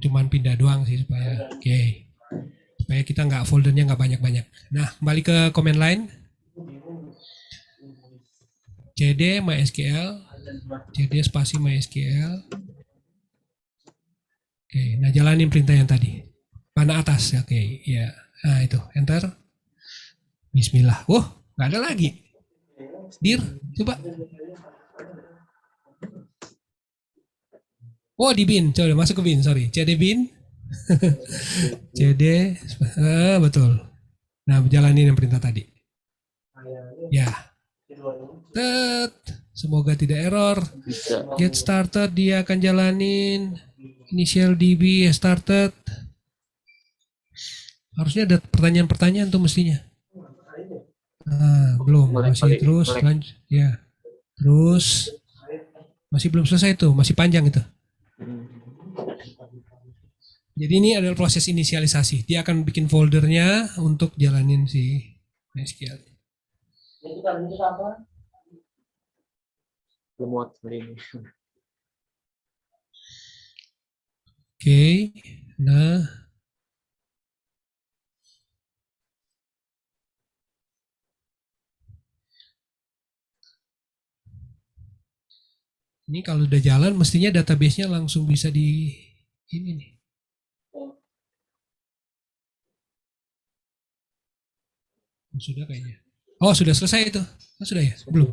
cuman pindah doang sih supaya supaya kita foldernya nggak banyak-banyak. Nah, kembali ke command line. CD MySQL, CD spasi MySQL. Oke, nah jalanin perintah yang tadi. Panah atas, oke, ya. Nah itu, enter. Bismillah. Nggak ada lagi. Dir, coba. Di bin, coba masuk ke bin, sorry. CD bin. CD, betul. Nah, jalanin yang perintah tadi. Ya. Semoga tidak error. Get started, dia akan jalanin. Initial DB started. Harusnya ada pertanyaan-pertanyaan tuh mestinya. Belum, masih terus lanjut. Ya. Terus masih belum selesai tuh, masih panjang itu. Jadi ini adalah proses inisialisasi. Dia akan bikin foldernya untuk jalanin si MySQL. Lemot ini. Oke, nah ini kalau udah jalan mestinya database-nya langsung bisa di ini nih. Sudah kayaknya. Sudah selesai itu. Sudah ya? Belum.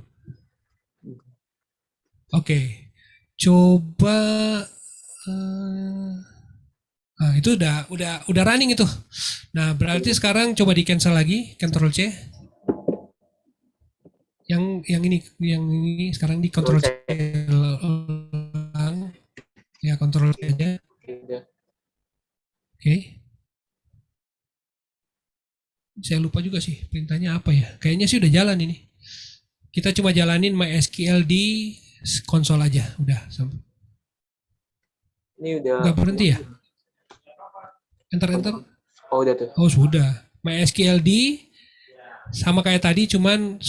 Oke. Coba itu udah running itu. Nah, berarti sekarang coba di cancel lagi, Ctrl C. Yang ini sekarang di Ctrl C ulang. Ya, Ctrl C aja. Oke. Saya lupa juga sih perintahnya apa ya. Kayaknya sih udah jalan ini. Kita cuma jalanin MySQL di konsol aja, udah sampai. Ini udah. Nggak berhenti ya? Enter. Udah tuh. Sudah. MySQL di sama kayak tadi, cuman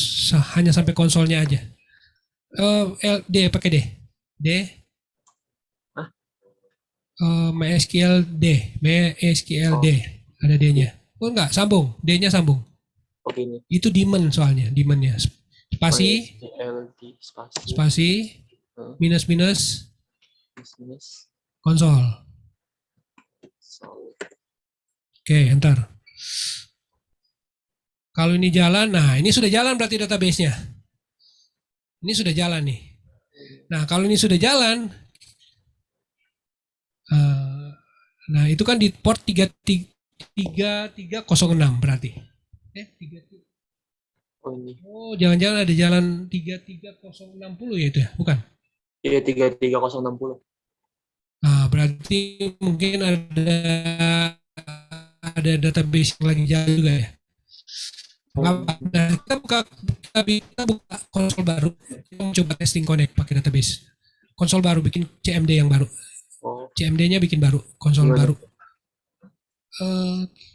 hanya sampai konsolnya aja. D pakai D. MySQL D. Ada D-nya. Enggak, sambung. D-nya sambung. Oke, ini. Itu daemon soalnya, daemonnya. Spasi, minus, konsol. Oke, enter. Kalau ini jalan, nah ini sudah jalan berarti database-nya. Ini sudah jalan nih. Nah kalau ini sudah jalan, nah itu kan di port 3306 berarti. 33. Oh ini. Oh, jangan-jangan ada jalan 33060 ya itu ya? Bukan? Iya 33060. Nah, berarti mungkin ada database yang lagi jalan juga ya. Nah, kita buka konsol baru. Kita mau coba testing connect pakai database. Konsol baru bikin CMD yang baru. Oh, CMD-nya bikin baru, konsol Gimana? baru.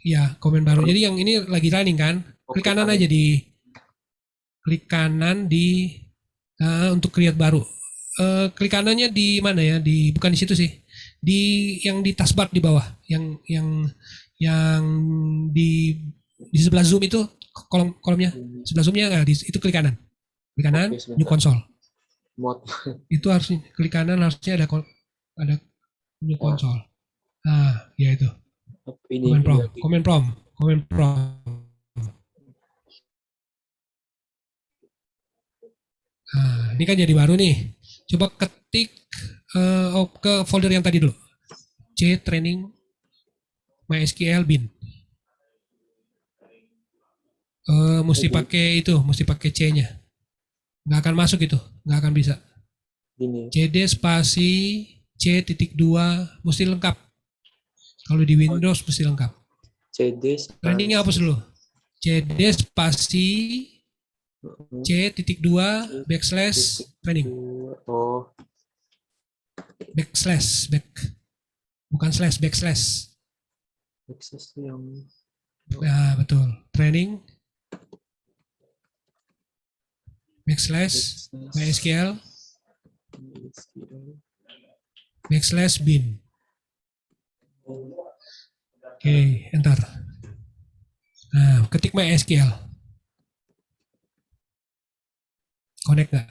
Ya, komen baru. Jadi yang ini lagi running kan? Klik Oke, kanan running. aja klik kanan untuk create baru. Klik kanannya di mana ya? Bukan di situ sih. Yang di taskbar di bawah, yang di sebelah zoom itu kolomnya sebelah zoomnya itu klik kanan. Klik kanan, Oke, sebentar. new console. Mod. Itu harus klik kanan, harusnya ada new console. Nah, ya itu. Ini Command prompt. Nah, ini kan jadi baru nih. Coba ketik ke folder yang tadi dulu. C training MySQL bin. Mesti pakai C-nya. Nggak akan masuk itu, nggak akan bisa. Ini. CD spasi C.2 mesti lengkap. Kalau di Windows mesti lengkap. CD. Trainingnya hapus dulu. CD spasi C.2 backslash training. Oh, Bukan slash, backslash. akses yang Nah, betul. Training backslash MySQL backslash bin. Oke, enter. Nah, ketik MySQL. Connect nggak?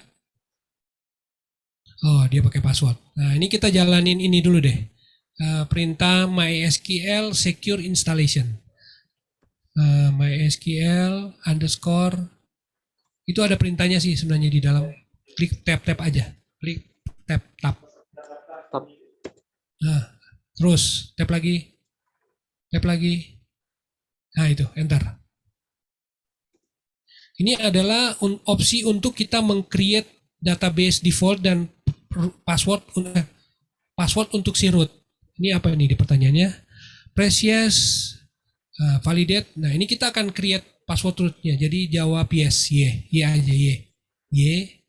Oh, dia pakai password. Nah, ini kita jalanin ini dulu deh. Perintah MySQL secure installation. MySQL underscore. Itu ada perintahnya sih sebenarnya di dalam. Klik tab aja. Klik tab. Nah, terus tab lagi. Nah, itu enter. Ini adalah opsi untuk kita meng-create database default dan password untuk si root. Ini apa ini pertanyaannya? Press yes, validate. Nah, ini kita akan create password rootnya. Jadi jawab yes, y aja, y.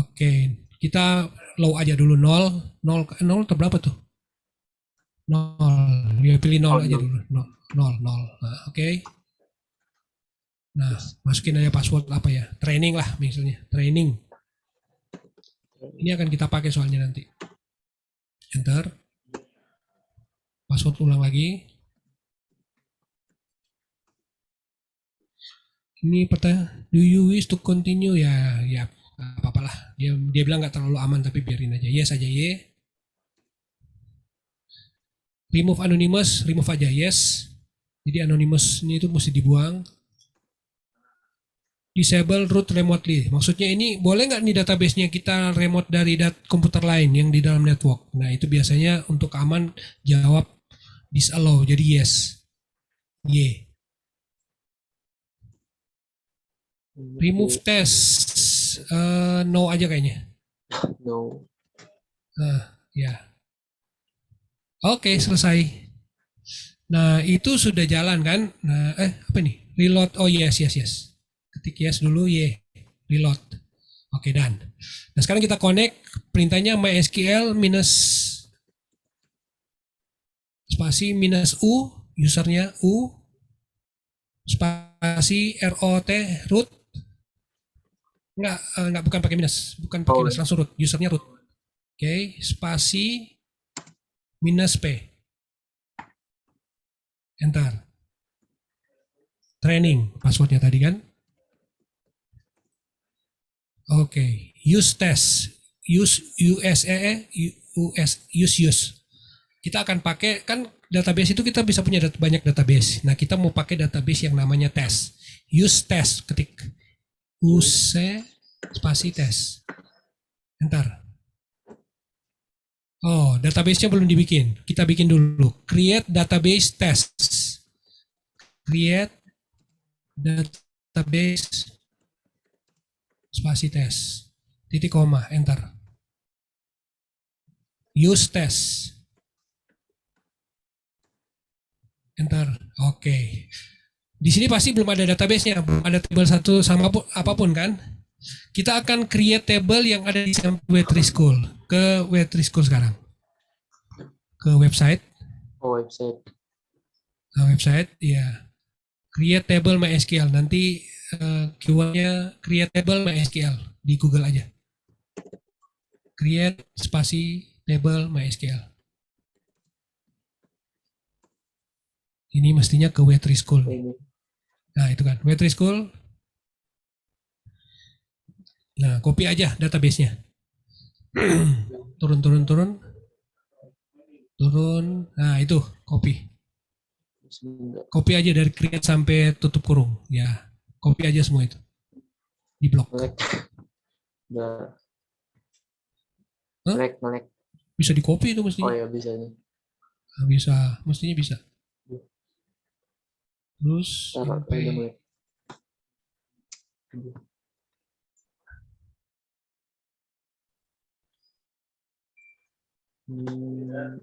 Oke, kita low aja dulu 0 atau berapa tuh? 0. Ya pilih 0 aja dulu. 0. Nah, oke. Nah, masukin aja password apa ya? Training lah misalnya. Training. Ini akan kita pakai soalnya nanti. Enter. Password ulang lagi. Ini pertanyaan, do you wish to continue? Ya, apa-apa lah. Dia bilang nggak terlalu aman tapi biarin aja. Yes aja, y. Remove anonymous, remove aja, yes. Jadi anonymous ini itu mesti dibuang. Disable root remotely. Maksudnya ini boleh nggak nih database-nya kita remote dari komputer lain yang di dalam network. Nah, itu biasanya untuk aman jawab disallow. Jadi yes. Y. Remove test. No aja kayaknya. no. Ya. Oke, selesai. Nah, itu sudah jalan kan? Nah, apa nih? Reload. Oh, yes. Ketik yes dulu, reload. Oke, done. Nah, sekarang kita connect. Perintahnya MySQL spasi -u, usernya u, spasi root. Enggak, bukan pakai minus. Bukan pakai minus, langsung root. Usernya root. Oke, spasi -p. Enter. Training, passwordnya tadi kan? Oke, use test. Use. Kita akan pakai, kan database itu kita bisa punya banyak database. Nah, kita mau pakai database yang namanya test. Use test, ketik use spasi test. Entar. Oh, database-nya belum dibikin. Kita bikin dulu. Create database test. Create database spasi test. Titik koma, enter. Use test. Enter. Oke. Di sini pasti belum ada database-nya, belum ada table satu sama apapun kan? Kita akan create table yang ada di Web3 School. Ke Web3 School sekarang. Ke website. Oh, website. Nah, website, ya. Create table MySQL. Nanti keywordnya create table MySQL. Di Google aja. Create spasi table MySQL. Ini mestinya ke Web3 School. Ini. Nah, itu kan. Web3 School. Nah, copy aja database-nya. Turun. Nah, itu copy. Sebentar. Copy aja dari create sampai tutup kurung. Ya, copy aja semua itu. Di blok. Melek. Udah. Hah? Melek. Bisa di copy itu Oh mestinya. ya, bisa nih. Nah, bisa, mestinya bisa. Terus Taruh, sampai udah mulai. Aduh. Nah.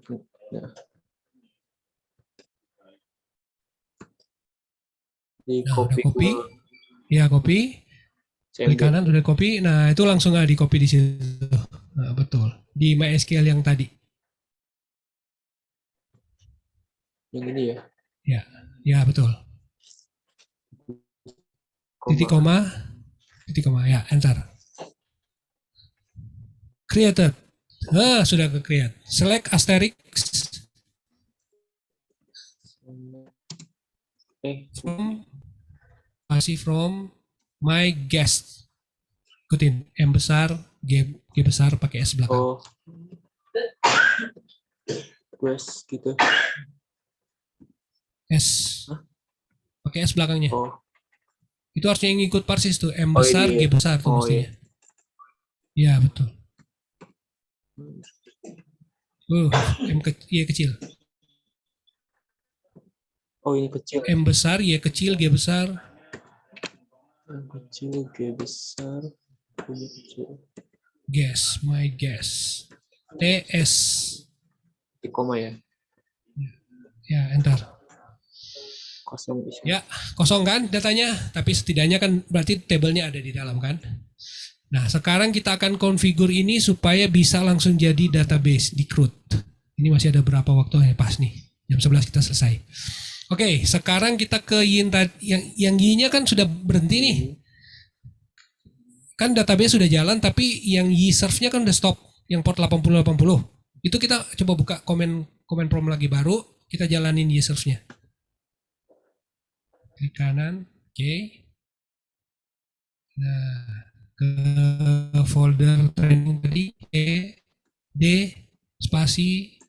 Di Nah, copy. udah copy. Ya, copy. Klik CMD. kanan udah copy. Nah, itu langsung di copy di situ. Nah, betul. Di MySQL yang tadi. Yang ini ya. Ya, betul. Titik koma. Ya, enter. Created. Sudah ke create. Select asterisk from my guest. Ikutin M besar, G besar pakai S belakang. Oh. Quest gitu. S. Pakai S belakangnya. Oh. Itu harusnya yang ikut persis tuh. M Oh, besar, ini ya. G besar tuh Oh, mestinya. Iya, betul. M kecil. Oh, ini kecil. M besar, Y kecil, G besar. M kecil, G besar, Y kecil. Guess, my guess. TS. Di koma ya. Ya, enter. Kosong bisa. Ya, kosong kan datanya, tapi setidaknya kan berarti tabelnya ada di dalam kan. Nah, sekarang kita akan configure ini supaya bisa langsung jadi database di CRUD. Ini masih ada berapa waktu ya, pas nih. Jam 11 kita selesai. Oke, sekarang kita ke yin yang Y-nya kan sudah berhenti nih. Kan database sudah jalan, tapi yang Y serve-nya kan udah stop, yang port 8080. Itu kita coba buka komen prompt lagi baru, kita jalanin Y serve-nya. Klik kanan, oke. Nah, ke folder training tadi D spasi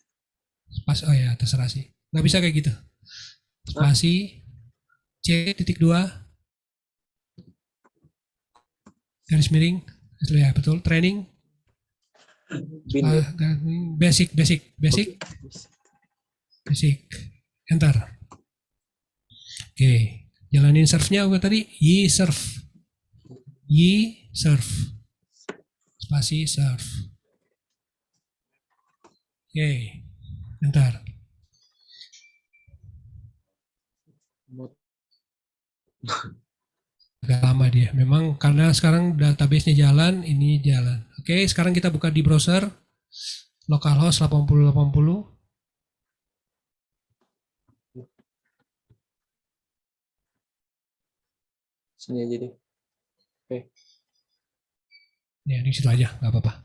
oh ya terserah sih, nggak bisa kayak gitu. Spasi C.2 garis miring ya, betul. Training basic enter. Oke, jalanin serve-nya tadi Y serve spasi serve. Oke, bentar. Agak lama dia. Memang karena sekarang database-nya jalan, ini jalan. Oke, sekarang kita buka di browser localhost 8080. Sini aja deh. Oke. Ya, di situ aja, nggak apa-apa.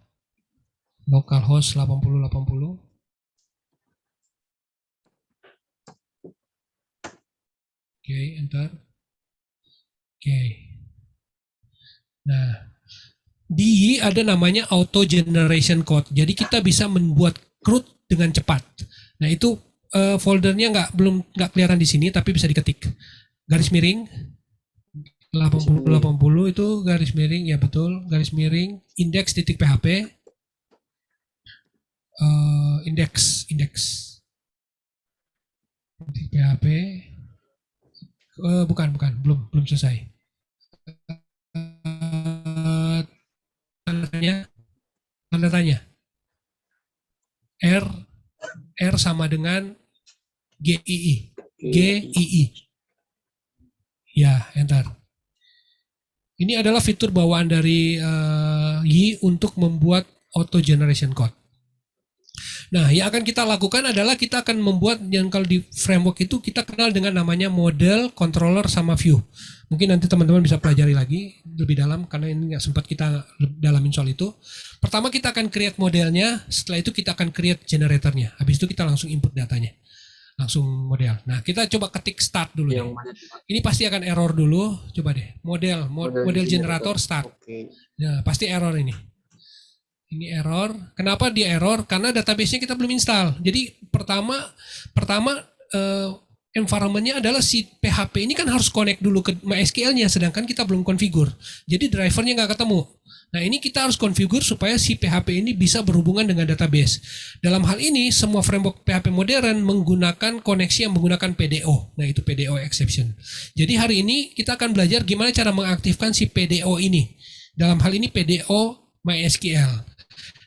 Localhost 8080. Oke, enter. Oke. Nah, di ada namanya auto generation code. Jadi kita bisa membuat CRUD dengan cepat. Nah, itu foldernya nggak kelihatan di sini, tapi bisa diketik garis miring 80 itu garis miring, ya betul, garis miring index.php, index PHP, bukan, belum selesai. Tanda tanya R sama dengan GII. Ya, enter. Ini adalah fitur bawaan dari Yi untuk membuat auto generation code. Nah, yang akan kita lakukan adalah kita akan membuat, yang kalau di framework itu kita kenal dengan namanya model, controller, sama view. Mungkin nanti teman-teman bisa pelajari lagi lebih dalam karena ini nggak sempat kita dalamin soal itu. Pertama kita akan create modelnya, setelah itu kita akan create generatornya. Habis itu kita langsung input datanya. Langsung model. Nah, kita coba ketik start dulu deh. Ini pasti akan error dulu. Coba deh. Model generator start. Nah, pasti error ini. Ini error. Kenapa dia error? Karena database-nya kita belum install. Jadi pertama environment-nya adalah si PHP ini kan harus connect dulu ke MySQL-nya, sedangkan kita belum configure. Jadi drivernya nggak ketemu. Nah, ini kita harus configure supaya si PHP ini bisa berhubungan dengan database. Dalam hal ini, semua framework PHP modern menggunakan koneksi yang menggunakan PDO. Nah, itu PDO exception. Jadi hari ini kita akan belajar gimana cara mengaktifkan si PDO ini. Dalam hal ini PDO MySQL.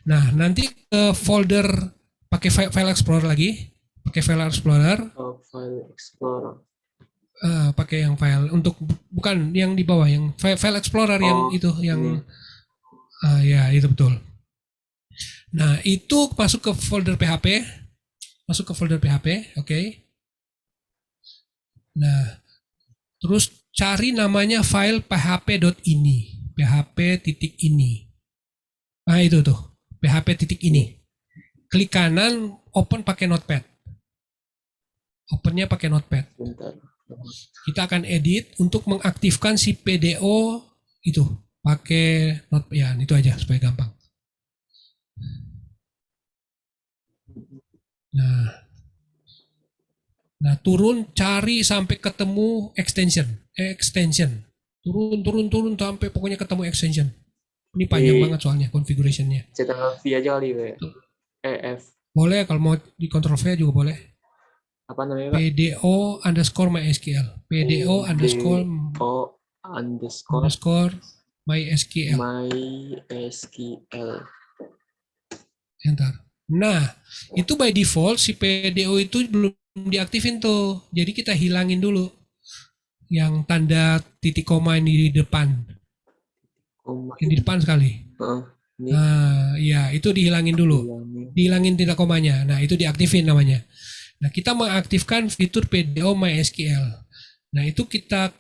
Nah, nanti ke folder pakai file explorer lagi. Pakai file explorer. File explorer. Pakai yang file untuk, bukan yang di bawah, yang file explorer yang itu, yang ya itu betul. Nah, itu masuk ke folder PHP, oke. Nah, terus cari namanya file php.ini, php.ini. Nah, itu tuh, php.ini. Klik kanan, open pakai notepad. Opennya pakai notepad. Bentar. Kita akan edit untuk mengaktifkan si PDO itu. Pakai notepad, ya itu aja supaya gampang. Nah turun, cari sampai ketemu extension. Turun sampai pokoknya ketemu extension. Ini panjang banget soalnya configuration-nya. Cetak V aja kali ya. F. Boleh, kalau mau di control V juga boleh. Apa namanya, Pak? PDO underscore MySQL. PDO underscore MySQL. Enter. Nah, itu by default si PDO itu belum diaktifin tuh. Jadi kita hilangin dulu yang tanda titik koma ini di depan. Yang di depan sekali. Ini. Nah, ya itu dihilangin dulu. Dihilangin titik komanya. Nah, itu diaktifin namanya. Nah, kita mengaktifkan fitur PDO MySQL. Nah, itu kita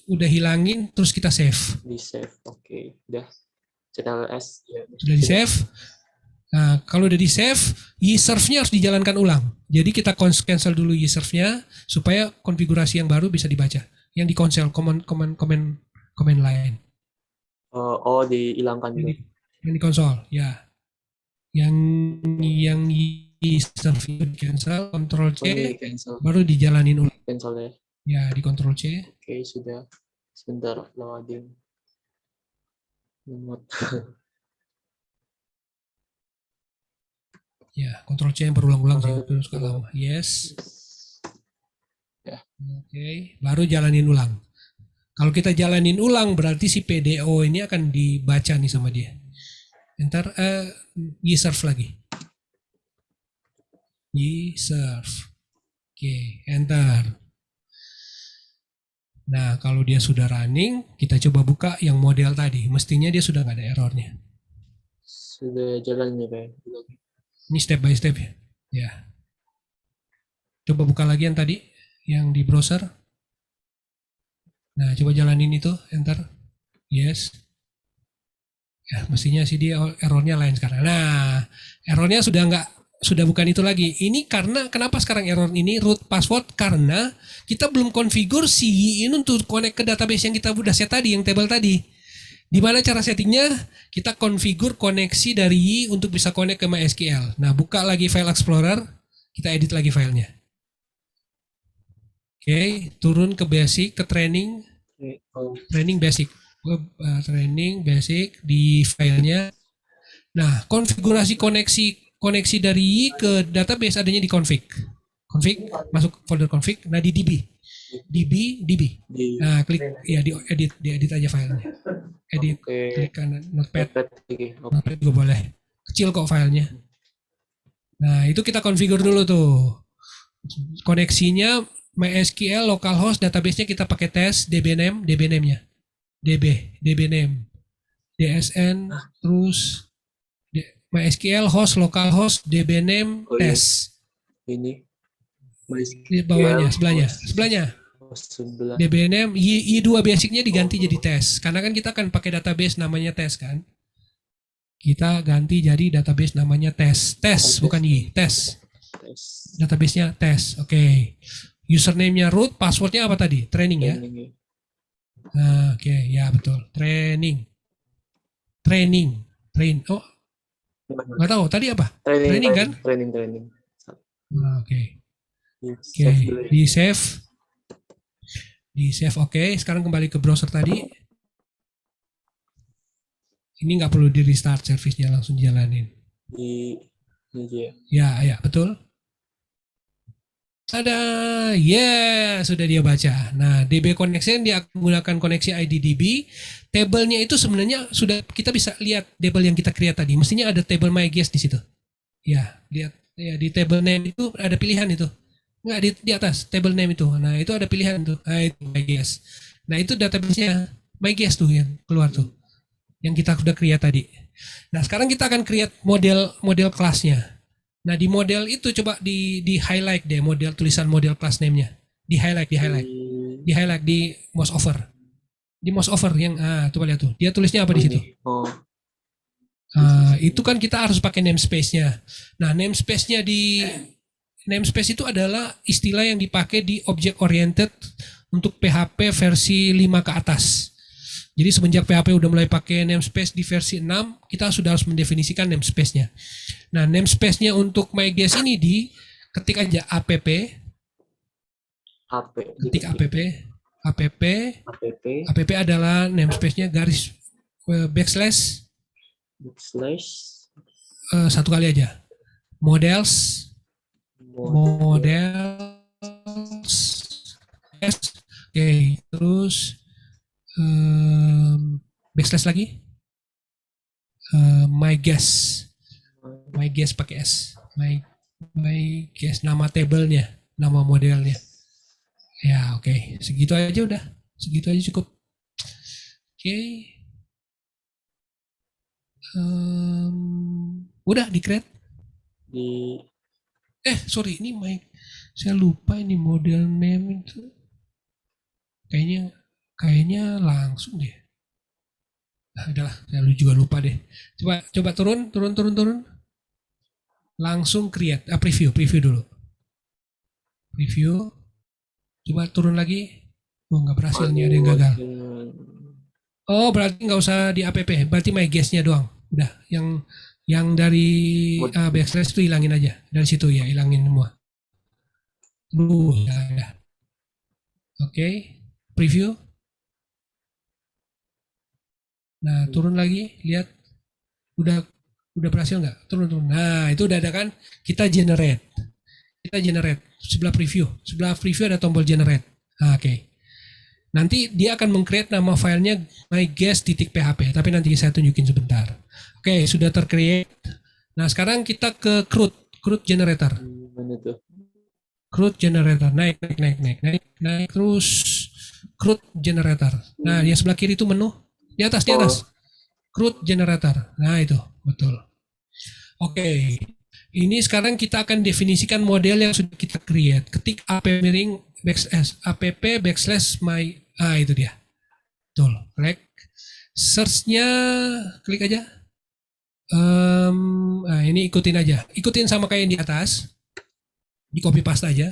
udah hilangin, terus kita save. Di save, oke. Udah. CTLS. Ya. Sudah di save. Nah, kalau udah di save, YServe-nya harus dijalankan ulang. Jadi kita cancel dulu YServe-nya supaya konfigurasi yang baru bisa dibaca. Yang di cancel command line. Dihilangkan dulu. Yang di konsol, ya. Yang YServe itu di cancel, Ctrl C, baru dijalanin ulang. Cancel ya. Ya, di Ctrl C. Oke, sudah. Sebentar, loading. Ya, Ctrl C yang berulang-ulang sih, terus kalau yes. Ya. Oke, baru jalanin ulang. Kalau kita jalanin ulang berarti si PDO ini akan dibaca nih sama dia. Ntar YServe lagi. YServe. Oke, enter. Nah, kalau dia sudah running, kita coba buka yang model tadi. Mestinya dia sudah nggak ada errornya. Sudah jalan nih, Pak. Ini step by step ya. Ya. Coba buka lagi yang tadi, yang di browser. Nah, coba jalanin itu, enter. Yes. Ya, mestinya sih dia errornya lain sekarang. Nah, errornya sudah bukan itu lagi. Ini karena kenapa sekarang error ini root password, karena kita belum configure si ini untuk connect ke database yang kita udah set tadi, yang table tadi. Di mana cara settingnya? Kita configure koneksi dari Y untuk bisa connect ke MySQL. Nah, buka lagi file explorer, Kita edit lagi filenya. Oke, turun ke basic, ke training, Oh, training basic. Training basic di filenya. Nah, konfigurasi koneksi dari Y ke database adanya di config. Config, masuk folder config. Nah, di DB. DB. di Nah, klik ya di edit aja filenya. Edit, Oke. klik kanan notepad. Notepad lagi. Oke. Notepad juga boleh. Kecil kok filenya. Nah, itu kita configure dulu tuh. Koneksinya MySQL localhost, database-nya kita pakai tes DB-name-nya. DB-name. DSN, terus MySQL host localhost DB-name Oh, iya. tes. Ini Di bawahnya, sebelahnya. sebelah. DB-name Y2 basicnya diganti jadi tes. Karena kan kita akan pakai database namanya tes kan. Kita ganti jadi database namanya tes. Tes bukan Y, tes. Tes. Database-nya tes. Oke. Username-nya root, password-nya apa tadi? Training ya. Training. Nah, oke, ya betul. Training. Oh, nggak tahu. Tadi apa? Training kan? Training. Nah, oke. Di Oke, save dulu ya. di save. Di save, oke. Sekarang kembali ke browser tadi. Ini nggak perlu di restart service-nya, langsung jalanin. Di ini aja ya. Ya, betul. Ada, sudah dia baca. Nah, DB connection dia menggunakan koneksi ID DB. Tabelnya itu sebenarnya sudah kita bisa lihat table yang kita create tadi. Mestinya ada table MyGuest di situ. Ya, lihat ya di table name itu ada pilihan itu. Enggak di atas table name itu. Nah, itu ada pilihan tuh. Nah, itu MyGuest. Nah, itu database-nya MyGuest tuh yang keluar tuh. Yang kita sudah create tadi. Nah, sekarang kita akan create model kelasnya. Nah, di model itu coba di highlight deh tulisan model class name-nya. Di highlight di mouse over. Di mouse over yang coba lihat tuh. Dia tulisnya apa di situ? Oh, Itu kan kita harus pakai namespace-nya. Nah, namespace-nya namespace itu adalah istilah yang dipakai di object oriented untuk PHP versi 5 ke atas. Jadi semenjak PHP udah mulai pakai namespace di versi 6, kita sudah harus mendefinisikan namespace-nya. Nah, namespace-nya untuk MyGuest ini ketik aja app, ketik app adalah namespace-nya garis backslash satu kali aja. Models oke, terus backslash lagi MyGuest pakai S, MyGuest, nama tabelnya, nama modelnya. Ya, oke. Segitu aja udah, segitu aja cukup. Oke. Udah di create. Sorry, ini saya lupa ini model name itu. Kayaknya langsung deh. Nah, udahlah, saya juga lupa deh. Coba turun. Langsung create. Preview dulu. Preview. Coba turun lagi. Oh, nggak berhasil nih, ada yang gagal. Oh, berarti nggak usah di app. Berarti MyGuest-nya doang. Udah, yang dari backslash itu hilangin aja. Dari situ ya, hilangin semua. Ya. Oke. Preview. Nah, turun lagi, lihat. Udah berhasil nggak? Turun. Nah, itu udah ada kan? Kita generate. Sebelah preview ada tombol generate. Nah, oke. Nanti dia akan meng-create nama filenya myguest.php, tapi nanti saya tunjukin sebentar. Oke, sudah tercreate. Nah, sekarang kita ke CRUD generator. Mana tuh? CRUD generator, naik terus CRUD generator. Nah, di sebelah kiri itu menu. Di atas. CRUD generator. Nah, itu betul. Oke. Ini sekarang kita akan definisikan model yang sudah kita create. Ketik app /my. Itu dia. Betul. Klik. Search-nya klik aja. Ini ikutin aja. Ikutin sama kayak yang di atas. Di copy paste aja.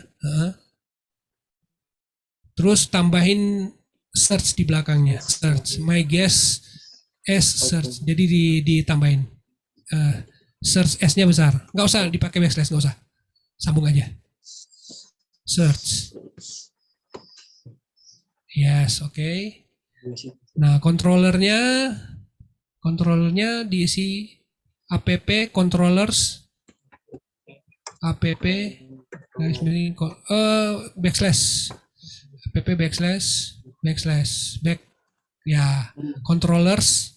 Terus tambahin search di belakangnya. Search MyGuest search. Jadi ditambahin. Search S-nya besar. Nggak usah dipakai backslash, nggak usah. Sambung aja. Search. Yes, oke. Nah, controllernya diisi app controllers app garis miring backslash app backslash back ya controllers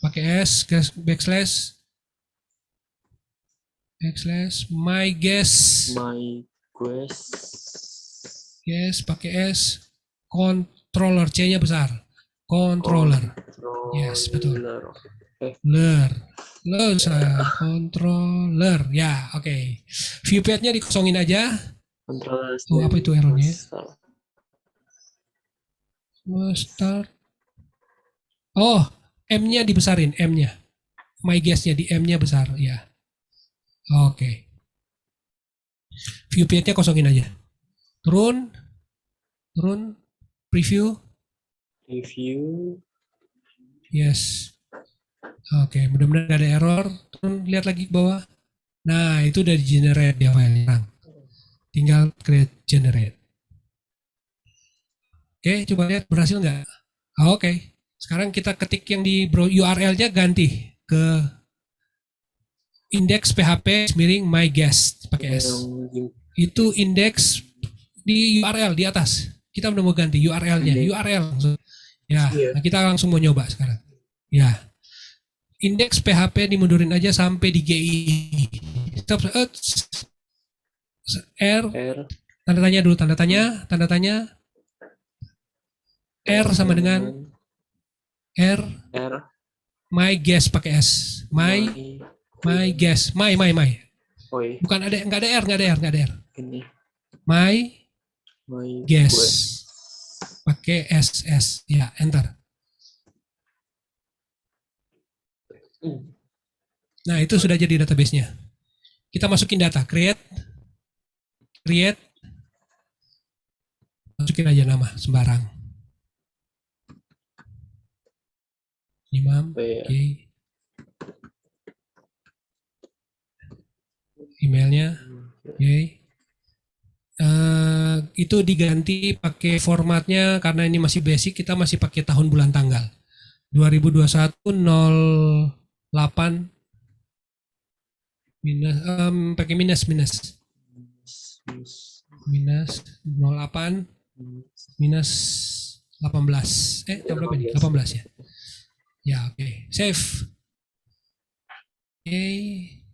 pakai S backslash my guess pakai S controller C-nya besar controller yes betul controller ya oke. Viewpad-nya dikosongin aja. Apa itu errornya? Start. M-nya dibesarin, M-nya. My guess-nya di M-nya besar, ya. Oke. Viewpad-nya kosongin aja. Turun, preview. Yes. Oke, mudah-mudahan gak ada error. Turun, lihat lagi ke bawah. Nah, itu udah di-generate dia file. Tinggal create generate. Oke, coba lihat berhasil nggak? Oke. Sekarang kita ketik yang di URL-nya ganti ke index php miring my guest pakai S. Itu index di URL di atas. Kita udah mau ganti URL-nya. URL. Ya, nah kita langsung mau nyoba sekarang. Ya. Indeks PHP dimundurin aja sampai di GI. Stop. R. Tanda tanya dulu, tanda tanya. R sama dengan R. My guess pakai S. My guess. My. Bukan ada, nggak ada R. My guess. Pakai S. Ya, enter. Nah, itu sudah jadi database-nya. Kita masukin data, create. Masukin aja nama sembarang. Imam, oke. Emailnya, oke. Itu diganti pakai formatnya karena ini masih basic, kita masih pakai tahun bulan tanggal. 2021 08 minus pakai minus 08 minus 18 berapa ini 18 ya ya oke. Save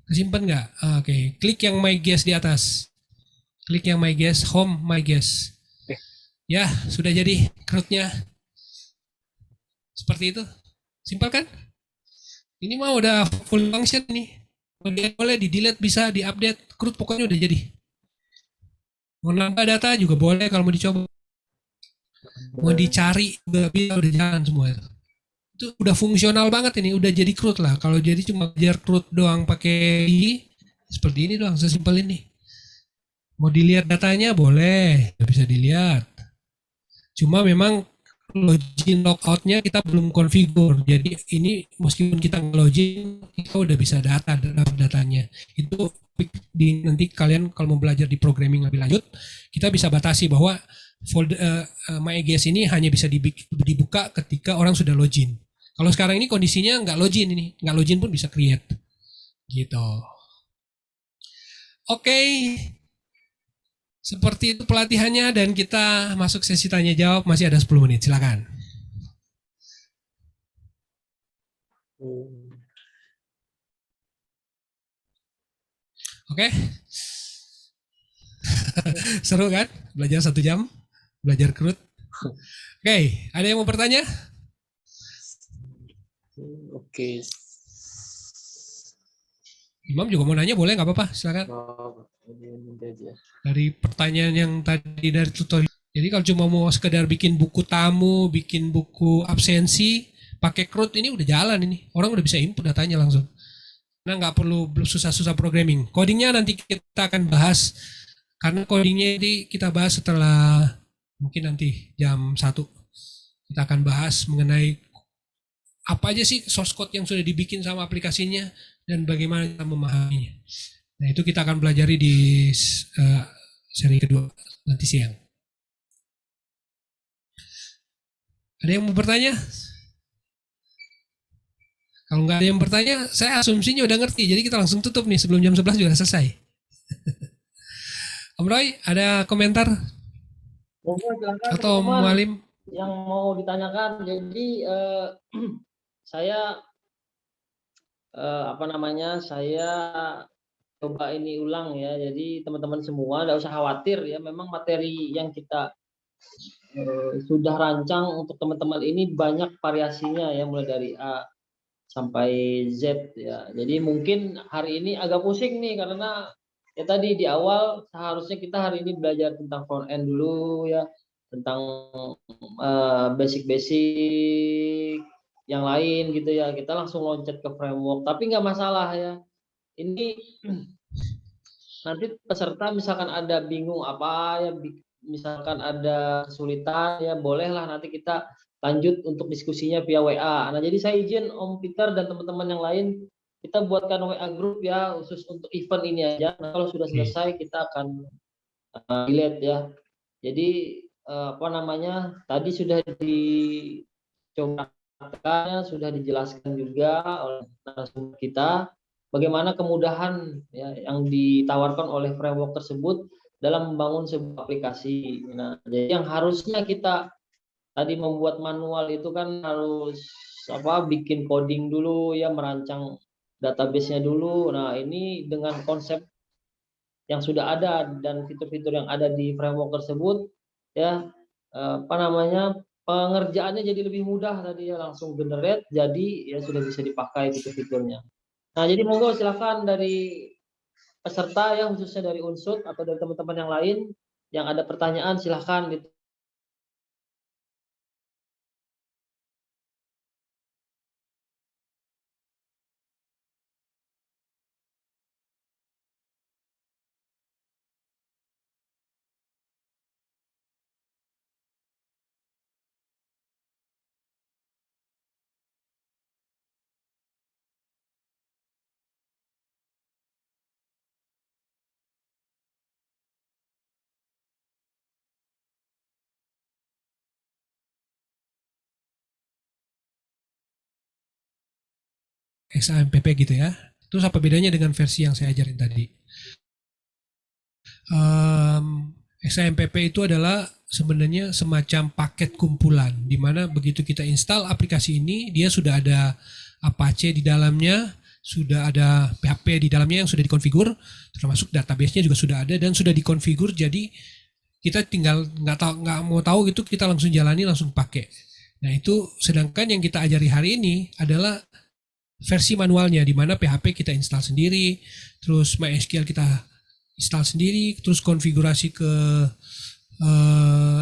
kesimpan nggak oke. Klik yang my guess di atas, klik yang my guess, home my guess ya sudah jadi CRUD-nya seperti itu. Simpel kan? Ini mah udah full function nih. Boleh di delete, bisa di update. CRUD pokoknya udah jadi. Mau nambah data juga boleh kalau mau dicoba. Mau dicari juga bisa, udah jalan semua itu. Itu udah fungsional banget ini, udah jadi CRUD lah. Kalau jadi cuma belajar CRUD doang pakai seperti ini doang, sesimpel ini. Mau dilihat datanya boleh, bisa dilihat. Cuma memang login logout-nya kita belum konfigur. Jadi ini meskipun kita nge-login, kita udah bisa datanya. Itu nanti kalian kalau mau belajar di programming lebih lanjut, kita bisa batasi bahwa folder MyGS ini hanya bisa dibuka ketika orang sudah login. Kalau sekarang ini kondisinya nggak login pun bisa create. Gitu. Oke. Seperti itu pelatihannya dan kita masuk sesi tanya jawab, masih ada 10 menit, silakan. Oke. Seru kan? Belajar 1 jam, belajar CRUD. Oke, ada yang mau bertanya? Oke. Imam juga mau nanya, boleh nggak apa-apa, silakan. Dari pertanyaan yang tadi dari tutorial. Jadi kalau cuma mau sekedar bikin buku tamu, bikin buku absensi, pakai CRUD ini udah jalan ini. Orang udah bisa input datanya langsung. Nah nggak perlu susah-susah programming. Codingnya nanti kita akan bahas. Karena codingnya ini kita bahas setelah mungkin nanti jam 1. Kita akan bahas mengenai apa aja sih source code yang sudah dibikin sama aplikasinya, dan bagaimana kita memahaminya. Nah, itu kita akan pelajari di seri kedua nanti siang. Ada yang mau bertanya? Kalau nggak ada yang bertanya, saya asumsinya udah ngerti. Jadi kita langsung tutup nih sebelum jam 11 juga selesai. Om Roy, ada komentar? Silakan Atau teman-teman Mualim? yang mau ditanyakan. Jadi saya saya coba ini ulang ya. Jadi teman-teman semua nggak usah khawatir ya. Memang materi yang kita sudah rancang untuk teman-teman ini banyak variasinya ya, mulai dari A sampai Z ya. Jadi mungkin hari ini agak pusing nih karena ya tadi di awal seharusnya kita hari ini belajar tentang front end dulu ya, tentang basic-basic yang lain gitu ya. Kita langsung loncat ke framework, tapi nggak masalah ya. Ini nanti peserta misalkan ada bingung apa ya, misalkan ada kesulitan ya, bolehlah nanti kita lanjut untuk diskusinya via WA. Nah, jadi saya izin Om Peter dan teman-teman yang lain, kita buatkan WA group ya khusus untuk event ini aja. Nah, kalau sudah selesai kita akan delete ya. Jadi tadi sudah dicoba, sudah dijelaskan juga oleh narasumber kita bagaimana kemudahan ya yang ditawarkan oleh framework tersebut dalam membangun sebuah aplikasi. Nah, jadi yang harusnya kita tadi membuat manual itu kan harus bikin coding dulu ya, merancang database-nya dulu. Nah, ini dengan konsep yang sudah ada dan fitur-fitur yang ada di framework tersebut ya, pengerjaannya jadi lebih mudah tadi ya, langsung generate jadi ya sudah bisa dipakai fitur-fiturnya. Nah, jadi monggo silakan dari peserta ya, khususnya dari Unsur atau dari teman-teman yang lain yang ada pertanyaan silahkan gitu. XAMPP gitu ya. Terus apa bedanya dengan versi yang saya ajarin tadi? XAMPP itu adalah sebenarnya semacam paket kumpulan, di mana begitu kita install aplikasi ini, dia sudah ada Apache di dalamnya, sudah ada PHP di dalamnya yang sudah dikonfigur, termasuk database-nya juga sudah ada dan sudah dikonfigur. Jadi kita tinggal nggak mau tahu gitu, kita langsung jalani, langsung pakai. Nah, itu sedangkan yang kita ajari hari ini adalah versi manualnya, di mana PHP kita install sendiri, terus MySQL kita install sendiri, terus konfigurasi ke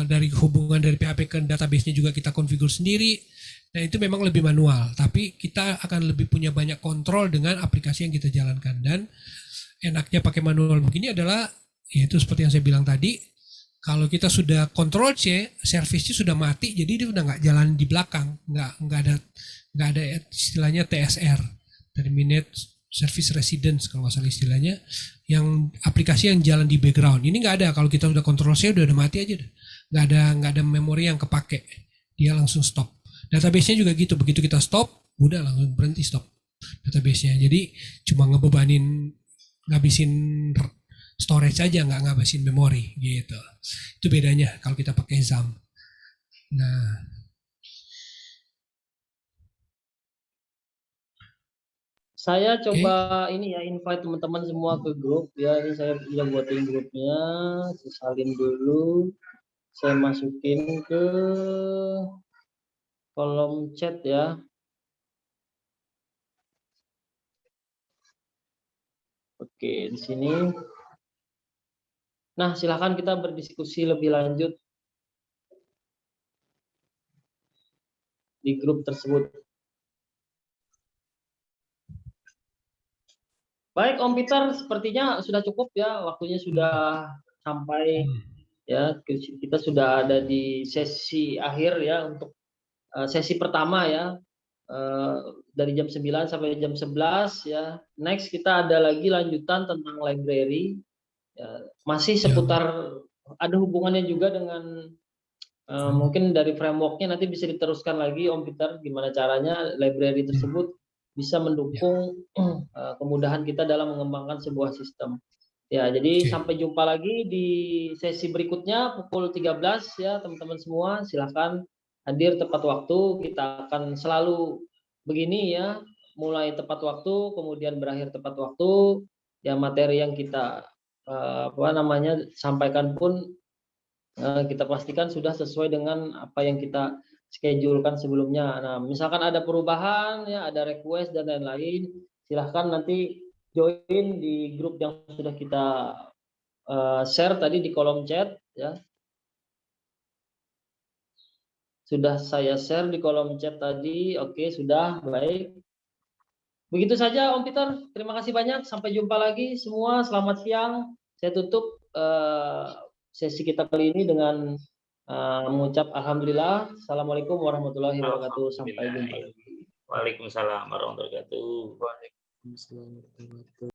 dari hubungan dari PHP ke database-nya juga kita konfigur sendiri. Nah, itu memang lebih manual, tapi kita akan lebih punya banyak kontrol dengan aplikasi yang kita jalankan. Dan enaknya pakai manual begini adalah, yaitu seperti yang saya bilang tadi, kalau kita sudah Ctrl C, service-nya sudah mati, jadi dia udah nggak jalan di belakang, nggak ada istilahnya TSR, terminate service residence kalau nggak salah istilahnya, yang aplikasi yang jalan di background. Ini nggak ada, kalau kita udah Ctrl C udah mati aja, nggak ada memori yang kepake, dia langsung stop. Database-nya juga gitu, begitu kita stop, udah langsung berhenti stop database-nya. Jadi cuma ngabisin storage aja, nggak ngabisin memori gitu. Itu bedanya kalau kita pakai XAMPP. Nah, saya coba ini ya, invite teman-teman semua ke grup ya. Ini saya udah buatin grupnya, saya salin dulu, saya masukin ke kolom chat ya. Oke, di sini. Nah, silahkan kita berdiskusi lebih lanjut di grup tersebut. Baik, Om Peter, sepertinya sudah cukup ya, waktunya sudah sampai ya. Kita sudah ada di sesi akhir ya, untuk sesi pertama ya. dari jam 9 sampai jam 11 ya. Next kita ada lagi lanjutan tentang library. Ya, masih seputar ada hubungannya juga dengan mungkin dari frameworknya nanti bisa diteruskan lagi Om Peter gimana caranya library tersebut bisa mendukung kemudahan kita dalam mengembangkan sebuah sistem. Ya, jadi sampai jumpa lagi di sesi berikutnya pukul 13 ya teman-teman semua. Silakan hadir tepat waktu. Kita akan selalu begini ya, mulai tepat waktu, kemudian berakhir tepat waktu. Ya, materi yang kita sampaikan pun kita pastikan sudah sesuai dengan apa yang kita schedulekan sebelumnya. Nah, misalkan ada perubahan ya, ada request dan lain-lain, silahkan nanti join di grup yang sudah kita share tadi di kolom chat ya. Sudah saya share di kolom chat tadi. Oke, sudah baik. Begitu saja Om Peter. Terima kasih banyak. Sampai jumpa lagi semua. Selamat siang. Saya tutup sesi kita kali ini dengan mengucap alhamdulillah. Assalamualaikum warahmatullahi wabarakatuh. Sampai jumpa lagi. Waalaikumsalam warahmatullahi wabarakatuh. Waalaikumsalam warahmatullahi wabarakatuh.